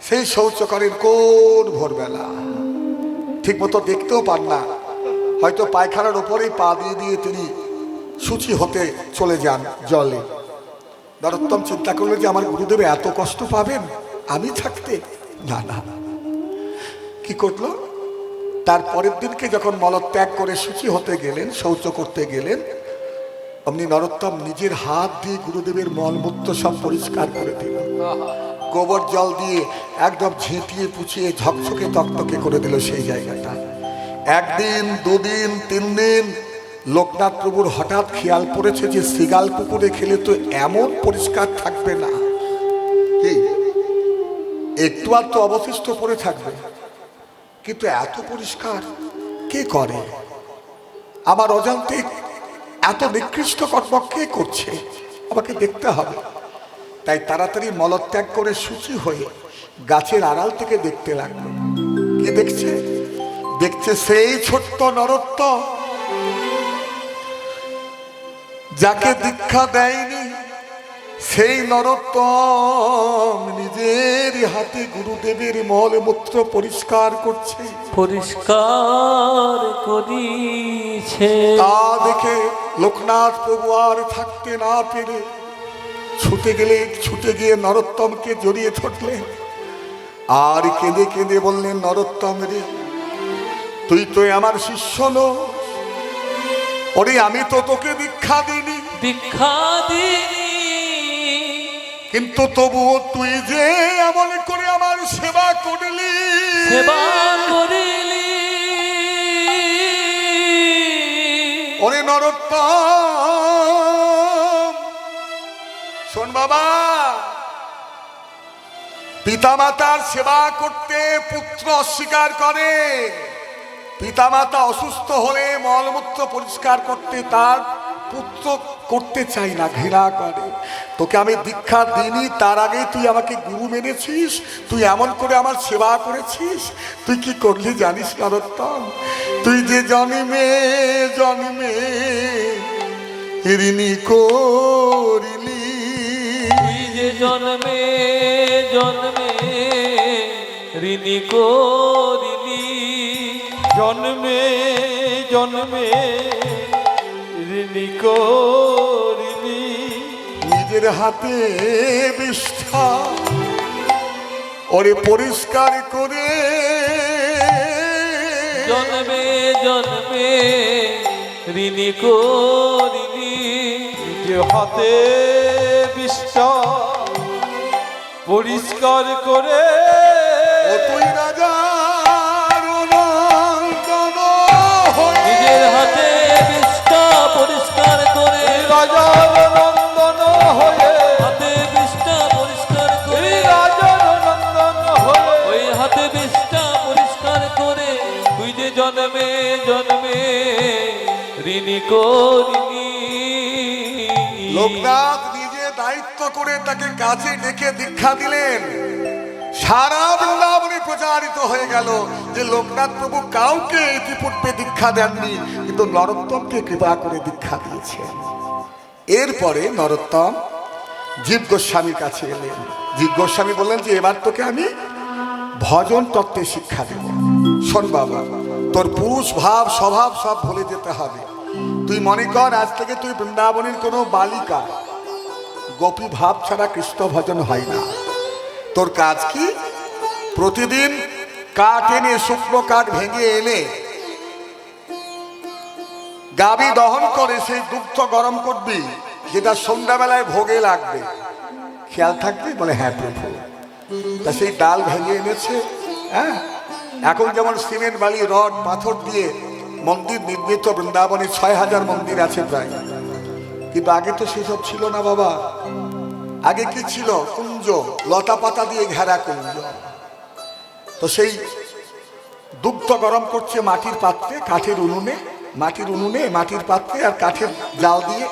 সেই শৌচ করেন কোন ভোরবেলা, ঠিক মতো দেখতেও পান না, হয়তো পায়খানার উপরেই পা দিয়ে দিয়ে তিনি শুচি হতে চলে যান জলে। নরোত্তম চিন্তা করলো যে আমার গুরুদেব এত কষ্ট পাবেন আমি থাকতে, না না। কি করলো, তার পরের দিনকে যখন মলত্যাগ করে শুচি হতে গেলেন, শৌচ করতে গেলেন, অমনি নরোত্তম নিজের হাত দিয়ে গুরুদেবের মলমূত্র সব পরিষ্কার করে দিল। গোবর জল দিয়ে একদম ঝেঁটিয়ে পুছিয়ে ঝকঝকে তকতকে করে দিল সেই জায়গাটা। একদিন, দুদিন, 3 দিন লোকনাথ প্রভুর হঠাৎ খেয়াল পড়েছে যে সিগাল পুকুরে খেলে তো এমন পরিষ্কার থাকবে না, কি একটু আর তো অবশিষ্ট পড়ে থাকবে, কিন্তু এত পরিষ্কার কে করে? আমার অজান্তে এত নিকৃষ্ট কর্ম কে করছে, আমাকে দেখতে হবে। তাই তাড়াতাড়ি মলত্যাগ করে শুচি হয়ে গাছের আড়াল থেকে দেখতে লাগলো। কি দেখছে? দেখছে সেই ছোট্ট নরোত্তম, যাকে দীক্ষা দেয়নি সেই নরোত্তম নিজের হাতে গুরুদেবের মলমূত্র পরিষ্কার করছে, পরিষ্কার করিছে। তা দেখে লোকনাথ প্রভু আর থাকতে না পেরে ছুটে গিয়ে নরোত্তমকে জড়িয়ে ধরলেন আর কেঁদে কেঁদে বললেন, নরোত্তম রে, তুই তো আমার শিষ্য নো, ওরে আমি তো তোকে দীক্ষা দিইনি, কিন্তু তবুও তুই যে এমন করে আমার সেবা করলি, ওরে নরোত্তম শোন বাবা, পিতামাতার সেবা করতে পুত্র অস্বীকার করে, পিতামাতা অসুস্থ হলে মলমূত্র পরিষ্কার করতে তার পুত্র করতে চাই না, ঘৃণা করে। তোকে আমি দীক্ষা দিইনি, তার আগে তুই আমাকে গুরু মেনেছিস, তুই এমন করে আমার সেবা করেছিস। তুই কি করলি জানিস নরোত্তম? তুই যে জন্মে জন্মে ঋণী করিলি, তুই যে জন্মে জন্মে ঋণী করিলি, জন্মে জন্মে ঋণী করিলি, নিজের হাতে বিষ্ঠা ওরে পরিষ্কার করে, জন্মে জন্মে ঋণী করিলি, যে হাতে বিশ্বাস পরিষ্কার করে, ও তুই রাজার নন্দন হয়ে, নিজের হাতে বিষ্ঠা পরিষ্কার করে, রাজার নন্দন হয়ে, হাতে বিষ্ঠা পরিষ্কার করে, রাজার নন্দন হয়ে, ওই হাতে বিষ্ঠা পরিষ্কার করে, তুই যে জন্মে জন্মে ঋণী করিলি। লোকনাথ নিজে দায়িত্ব করে তাকে কাছে ডেকে দীক্ষা দিলেন। সারা বৃন্দাবনে প্রচারিত হয়ে গেল যে লোকনাথ প্রভু কাউকে ইতিপূর্বে দীক্ষা দেননি, কিন্তু নরোত্তমকে কৃপা করে দীক্ষা দিয়েছেন। এরপরে নরোত্তম জীব গোস্বামীর কাছে এলেন। জীব গোস্বামী বললেন যে এবার তোকে আমি ভজন তত্ত্বে শিক্ষা দেব। শোন বাবা, তোর পুরুষ ভাব স্বভাব সব ভুলে যেতে হবে। তুই মনে কর আজ থেকে তুই বৃন্দাবনের কোনো বালিকা, গোপী ভাব ছাড়া কৃষ্ণ ভজন হয় না। তোর কাজ কি? প্রতিদিন কাঠ এনে, শুকনো কাঠ ভেঙে এনে গাবি দহন করে সেই দুগ্ধ গরম করবি, যেটা সন্ধ্যাবেলায় ভোগে লাগবে। খেয়াল থাকবে? বলে হ্যাঁ প্রভু। তা সেই ডাল ভেঙে এনেছে। হ্যাঁ, এখন যেমন সিমেন্ট বালি রড পাথর দিয়ে মন্দির নির্মিত বৃন্দাবনে ৬,০০০ মন্দির আছে প্রায়, কিন্তু আগে তো সেসব ছিল না বাবা। আগে কি ছিল? কুঞ্জ, লতা পাতা দিয়ে ঘেরা কুঞ্জ। তো সেই দুগ্ধ গরম করছে মাটির পাত্রে, কাঠের উনুনে, মাটির পাত্রে আর কাঠের জাল দিয়ে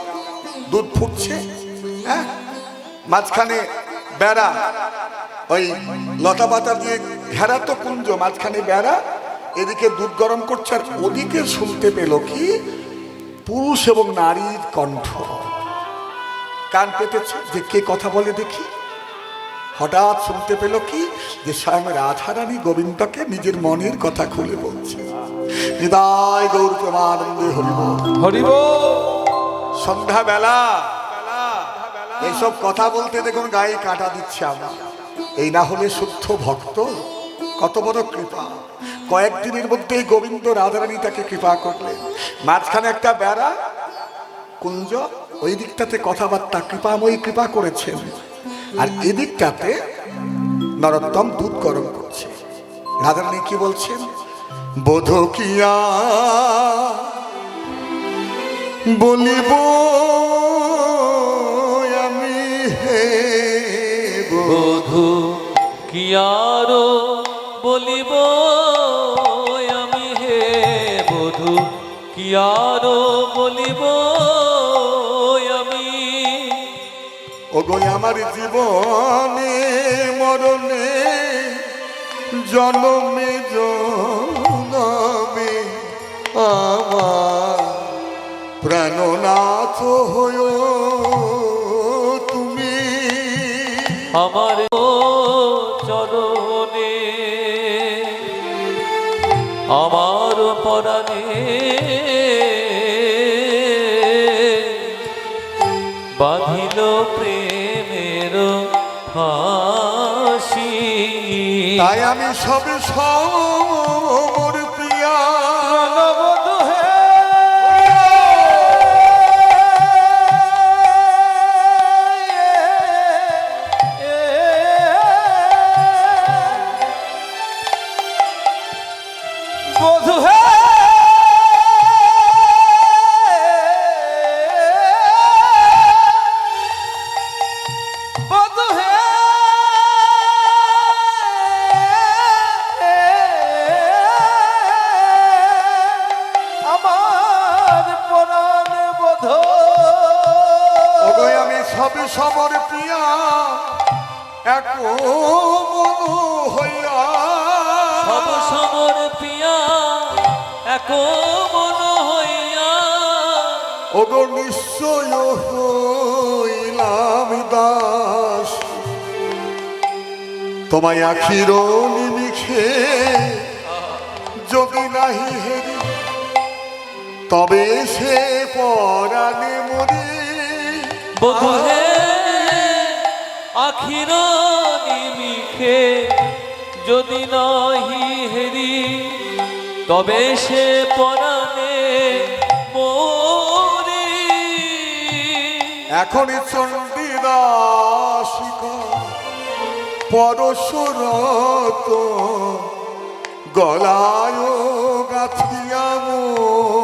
দুধ ফুটছে। হ্যাঁ, মাঝখানে বেড়া, ওই লতা পাতা দিয়ে ঘেরা তো কুঞ্জ, মাঝখানে বেড়া, এদিকে দুধ গরম করছে আর ওদিকে শুনতে পেল কি পুরুষ এবং নারীর কণ্ঠ। কান পেতেছে যে কে কথা বলে দেখি। হঠাৎ শুনতে পেল কি যে স্বয়ং রাধারানী গোবিন্দকে নিজের মনের কথা খুলে বলছে। হৃদয় গৌর প্রেমানন্দে হরিবোল হরিবোল। সন্ধ্যাবেলা এইসব কথা বলতে দেখুন গায়ে কাঁটা দিচ্ছে আমার। এই না হলে শুদ্ধ ভক্ত, কত বড় কৃপা। কয়েকদিনের মধ্যেই গোবিন্দ রাধারানী তাকে কৃপা করলেন। মাঝখানে একটা বেড়া কুঞ্জ, ওই দিকটাতে কথাবার্তা, কৃপাময়ী কৃপা করেছেন, আর এদিকটাতে নরোত্তম দুধ গরম করছে। রাধারানী কি বলছেন? বোধ কিয়া বলিব আমি হে বধূ কি আরো বলিব আমি হে বধূ কি আরো বলিব আমি। ওগো আমার জীবনে মরণে জন্মে জন্মে আমার প্রাণনাথ হয় তুমি। আমার চরণে আমার পরাণে বাঁধিল প্রেমের ফাঁসি। তাই আমি সবে সমর প্রিয়া বধূ হে বধূ হে বধূ হে আমার পরাণ বধূ। ওগো আমি সবে সমর প্রিয়া এক মন হইয়া সব সমর পিয়া এক মন হইয়া। ওগো নিশ্চয় হইলাম দাস তোমায় আখির নিমিখে যদি নাহি হেরি তবে সে পরাণে মরি। বধূ হে আখির নিমিখে যদি নহি হেরি তবে সে পরাণে মরি। এখন চণ্ডীদাসিকা পরশুরত গলায় গাথিয়া মোরি।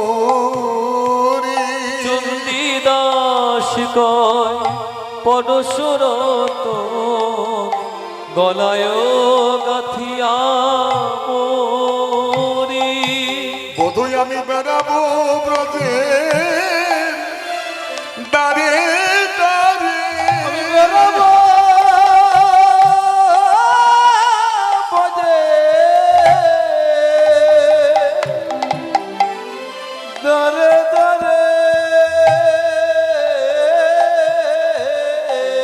চণ্ডীদাস কয় পরশুরত গলায় গাথিয়া মোরি। বোধই আমি বেড়াবো ব্রজে দাঁড়ে দাঁড়ে আমি বেরোবো বজে দরে দরে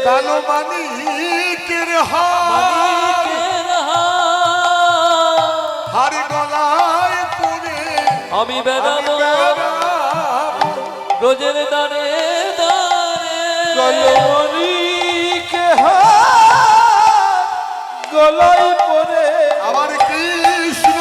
কালো মানিকের মানিকের হারি গলায় পড়ে আমি বেড়াবো রোজের দাঁড়ে দাঁড়ে। কলমণিকে গলায় পরে আমার কৃষ্ণ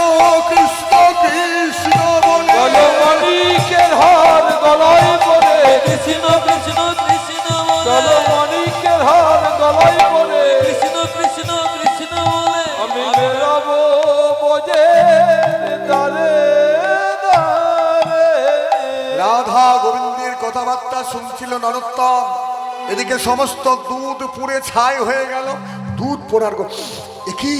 কৃষ্ণ কৃষ্ণ বলে কলমণিকের হার গলায় পরে কৃষ্ণ কৃষ্ণ কৃষ্ণ বলে কলমণিকের হার গলায় পরে কৃষ্ণ কৃষ্ণ কৃষ্ণ বলে আমি বেরোবো বজে দারে দারে। রাধা গোবিন্দের কথাবার্তা শুনছিল নরোত্তম। এদিকে সমস্ত দুধ পুড়ে ছাই হয়ে গেল। দুধ পোড়ার কি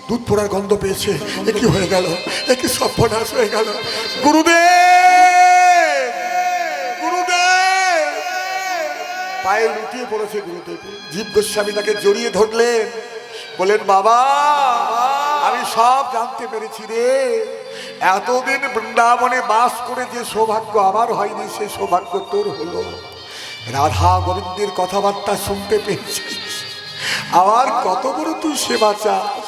দুধ পোড়ার গন্ধ পেয়েছে। এ কি হয়ে গেল, এ কি সর্বনাশ হয়ে গেল। গুরুদেব, গুরুদেব, পায়ে লুটিয়ে পড়েছে গুরুদেব। জীব গোস্বামী তাকে জড়িয়ে ধরলেন, বলেন বাবা আমি সব জানতে পেরেছি রে। এতদিন বৃন্দাবনে বাস করে যে সৌভাগ্য আমার হয়নি, সে সৌভাগ্য তোর হলো। রাধা গোবিন্দের কথাবার্তা শুনতে পেয়েছিস। আমার কত বড় তুই সেবা চাস,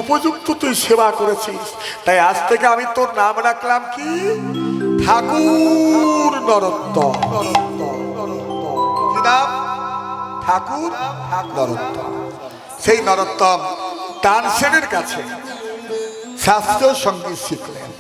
উপযুক্ত তুই সেবা করেছিস। তাই আজ থেকে আমি তোর নাম রাখলাম কি, ঠাকুর নরোত্তম। কি নাম? ঠাকুর নরোত্তম। সেই নরোত্তম তানসেনের কাছে শাস্ত্রীয় সঙ্গীত শিখলেন।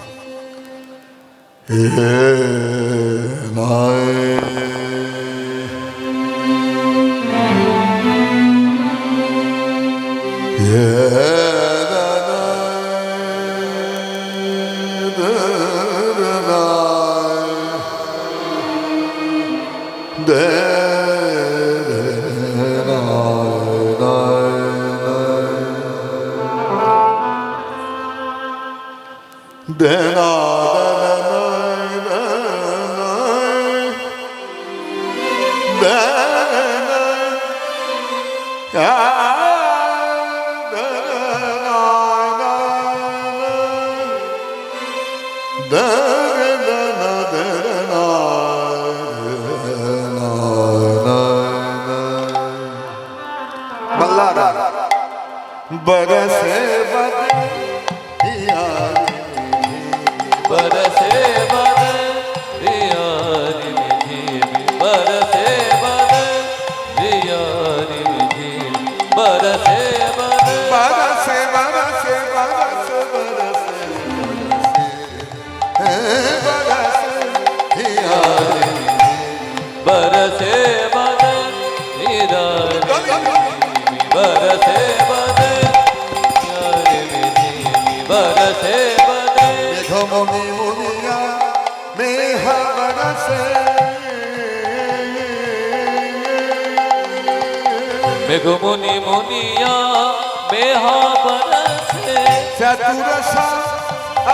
बरसे बरसे बदरियारी झिमी, बरसे बदरियारी झिमी, बरसे बरसे बरसे बरसे बरसे बदरियारी झिमी, बरसे बरसे मेघमणि मुनिया मेह बरसे, मेघमुनि मुनिया मेहा बरसे, चतुरसा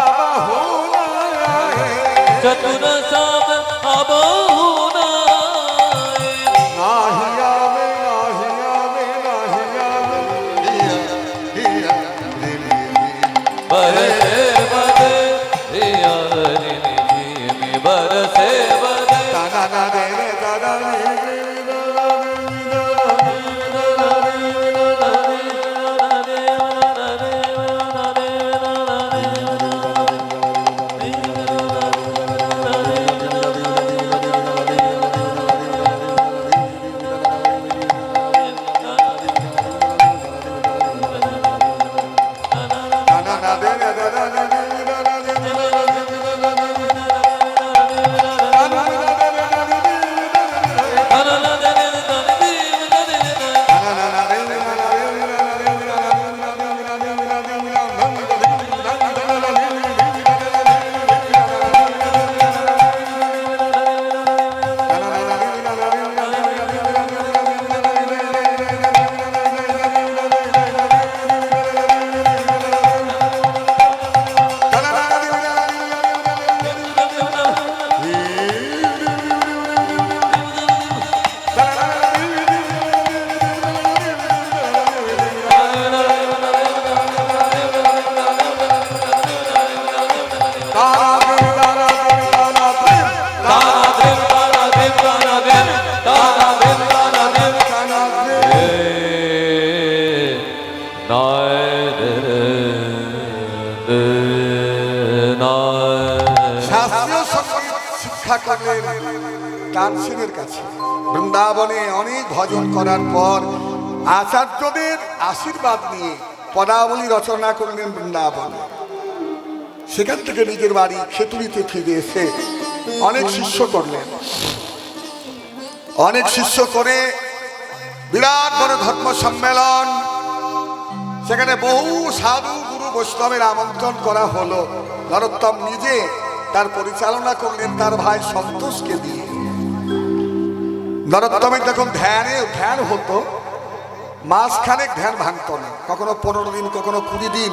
अबहुनाए, चतुरसा अबहुनाए, नाहिया में नाहिया में नाहिया में हिया हिया बरसे बदरियारी झिमी, बरसे ताना ना दे रे ताना रे শিক্ষা করলেন তানসেনের কাছে। বৃন্দাবনে অনেক ভজন করার পর আচার্যদের আশীর্বাদ নিয়ে পদাবলী রচনা করলেন বৃন্দাবনে। সেখান থেকে নিজের বাড়ি খেতুরিতে ফিরে এসে অনেক শিষ্য করলেন। অনেক শিষ্য করে বিরাট বড় ধর্ম সম্মেলন, সেখানে বহু সাধু গুরু বৈষ্ণবের আমন্ত্রণ করা হলো। নরোত্তম নিজে তার পরিচালনা করলেন তার ভাই সন্তোষকে দিয়ে। নরোত্তমের যখন ধ্যান হতো, মাসখানেক ধ্যান ভাঙত না, কখনো 15 দিন, কখনো 20 দিন।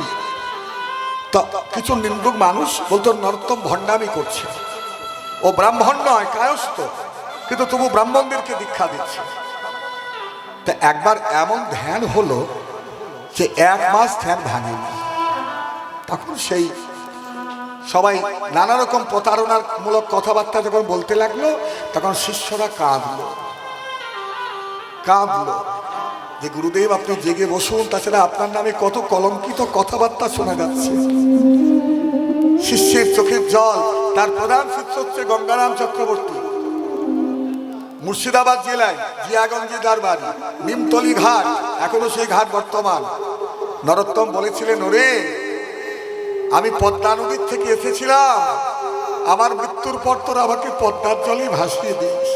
তো কিছু নিন্দুক মানুষ বলতো নরোত্তম ভণ্ডামি করছে, ও ব্রাহ্মণ নয় কায়স্থ, কিন্তু তবু ব্রাহ্মণদেরকে দীক্ষা দিচ্ছে। তা একবার এমন ধ্যান হলো যে 1 মাস ধ্যান ভাঙেনি। তখন সেই সবাই নানা রকম প্রতারণার মূলক কথাবার্তা যখন বলতে লাগলো, তখন শিষ্যরা কাঁদলো যে গুরুদেব আপনি জেগে বসুন, তাছাড়া আপনার নামে কত কলঙ্কিত কথাবার্তা শোনা যাচ্ছে। শিষ্যের চোখের জল। তার প্রধান শিষ্য হচ্ছে গঙ্গারাম চক্রবর্তী, মুর্শিদাবাদ জেলায় জিয়াগঞ্জে তার বাড়ি, নিমতলি ঘাট, এখনো সেই ঘাট বর্তমান। নরোত্তম বলেছিলেন, ওরে আমি পদ্মা নদীর থেকে এসেছিলাম, আমার মৃত্যুর পর তোরা আমাকে পদ্মার জলে ভাসিয়ে দিস।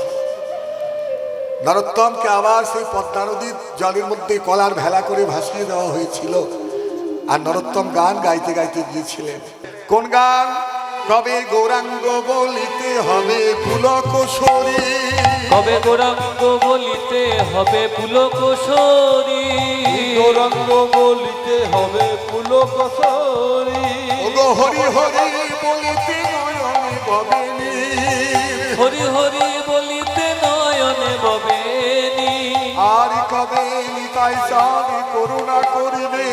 নরোত্তমকে আবার সেই পদ্মা নদীর জলের মধ্যে কলার ভেলা করে ভাসিয়ে দেওয়া হয়েছিল। আর নরোত্তম গান গাইতে গাইতে গিয়েছিলেন। কোন গান? কবে গৌরাঙ্গ বলিতে হবে পুলক সরি, কবে গৌরাঙ্গ বলিতে হবে পুলক সরি, গৌরাঙ্গ বলিতে হবে পুলক সরি, ওগো হরি হরি বলিতে নয়নে ববেনি, হরি হরি বলিতে নয়নে ববেনি, আর কবে নিতাই চাঁদ করুণা করিবে,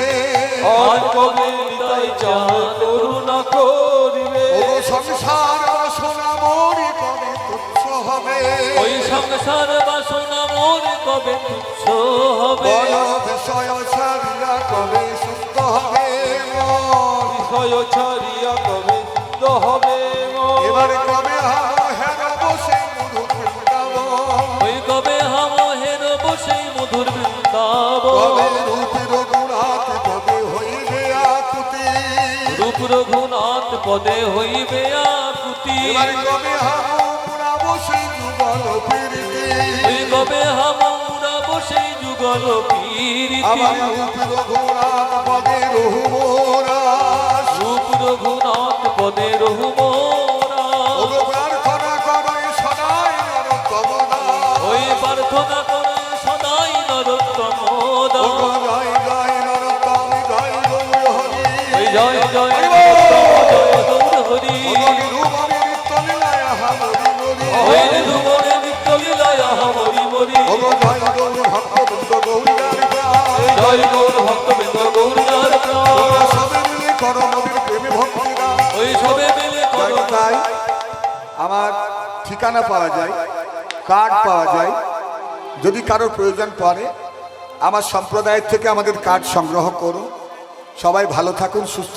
আর কবে নিতাই চাঁদ করুণা করিবে, ওগো সংসার বাসনা মরি কবে তুচ্ছ হবে, ওই সংসার বাসনা মোর কবে তুচ্ছ হবে, বল বিষয় ছাড়িয়া কবে সুস্থ হবে মন, বিষয় ছাড়িয়া কবে সিদ্ধ হবে মন। এবারে কবে হের বসে মধুর বৃন্দাবন, ওই কবে হাম হেরব সেই মধুর বৃন্দাবন, কবে রূপের গুণাত কবে হইবে আকুতি, রূপ রঘুনাথ পদে হইবে আকুতি, এবারে কবে পুরাবো সেই যুগল প্রীতি, ওই কবে হাম উড়াব সেই যুগল পীরিতি, আমার রূপের গুণাত পদে রহুমোরা, রূপ রঘুনাথ পদে রহু মোরা, ওগো প্রার্থনা করে সদাই নরোত্তম দাস, ওই প্রার্থনা করে সদাই নরোত্তম দাস, ওগো জয় জয় নরোত্তম জয় গৌর হরি, ওই জয় জয় হরি নরোত্তম জয় গৌর হরি, ওগো নিরূপণে নিত্যলীলায় হামরি মরি, ওই নিরূপণে নিত্যলীলায় হরি মরি, ওগো জয় গৌর ভক্তবৃন্দ গৌরীর প্রাণ, জয় গৌর ভক্তবৃন্দ গৌরীর প্রাণ, তোমরা সবে মিলে করো নবীর প্রেমে ভক্তি গান। ওই সবে মিলে করো তাই আমার ঠিকানা পাওয়া যায়, কার্ড পাওয়া যায়, যদি কারোর প্রয়োজন পড়ে আমার সম্প্রদায়ের থেকে আমাদের কার্ড সংগ্রহ করো। সবাই ভালো থাকুন, সুস্থ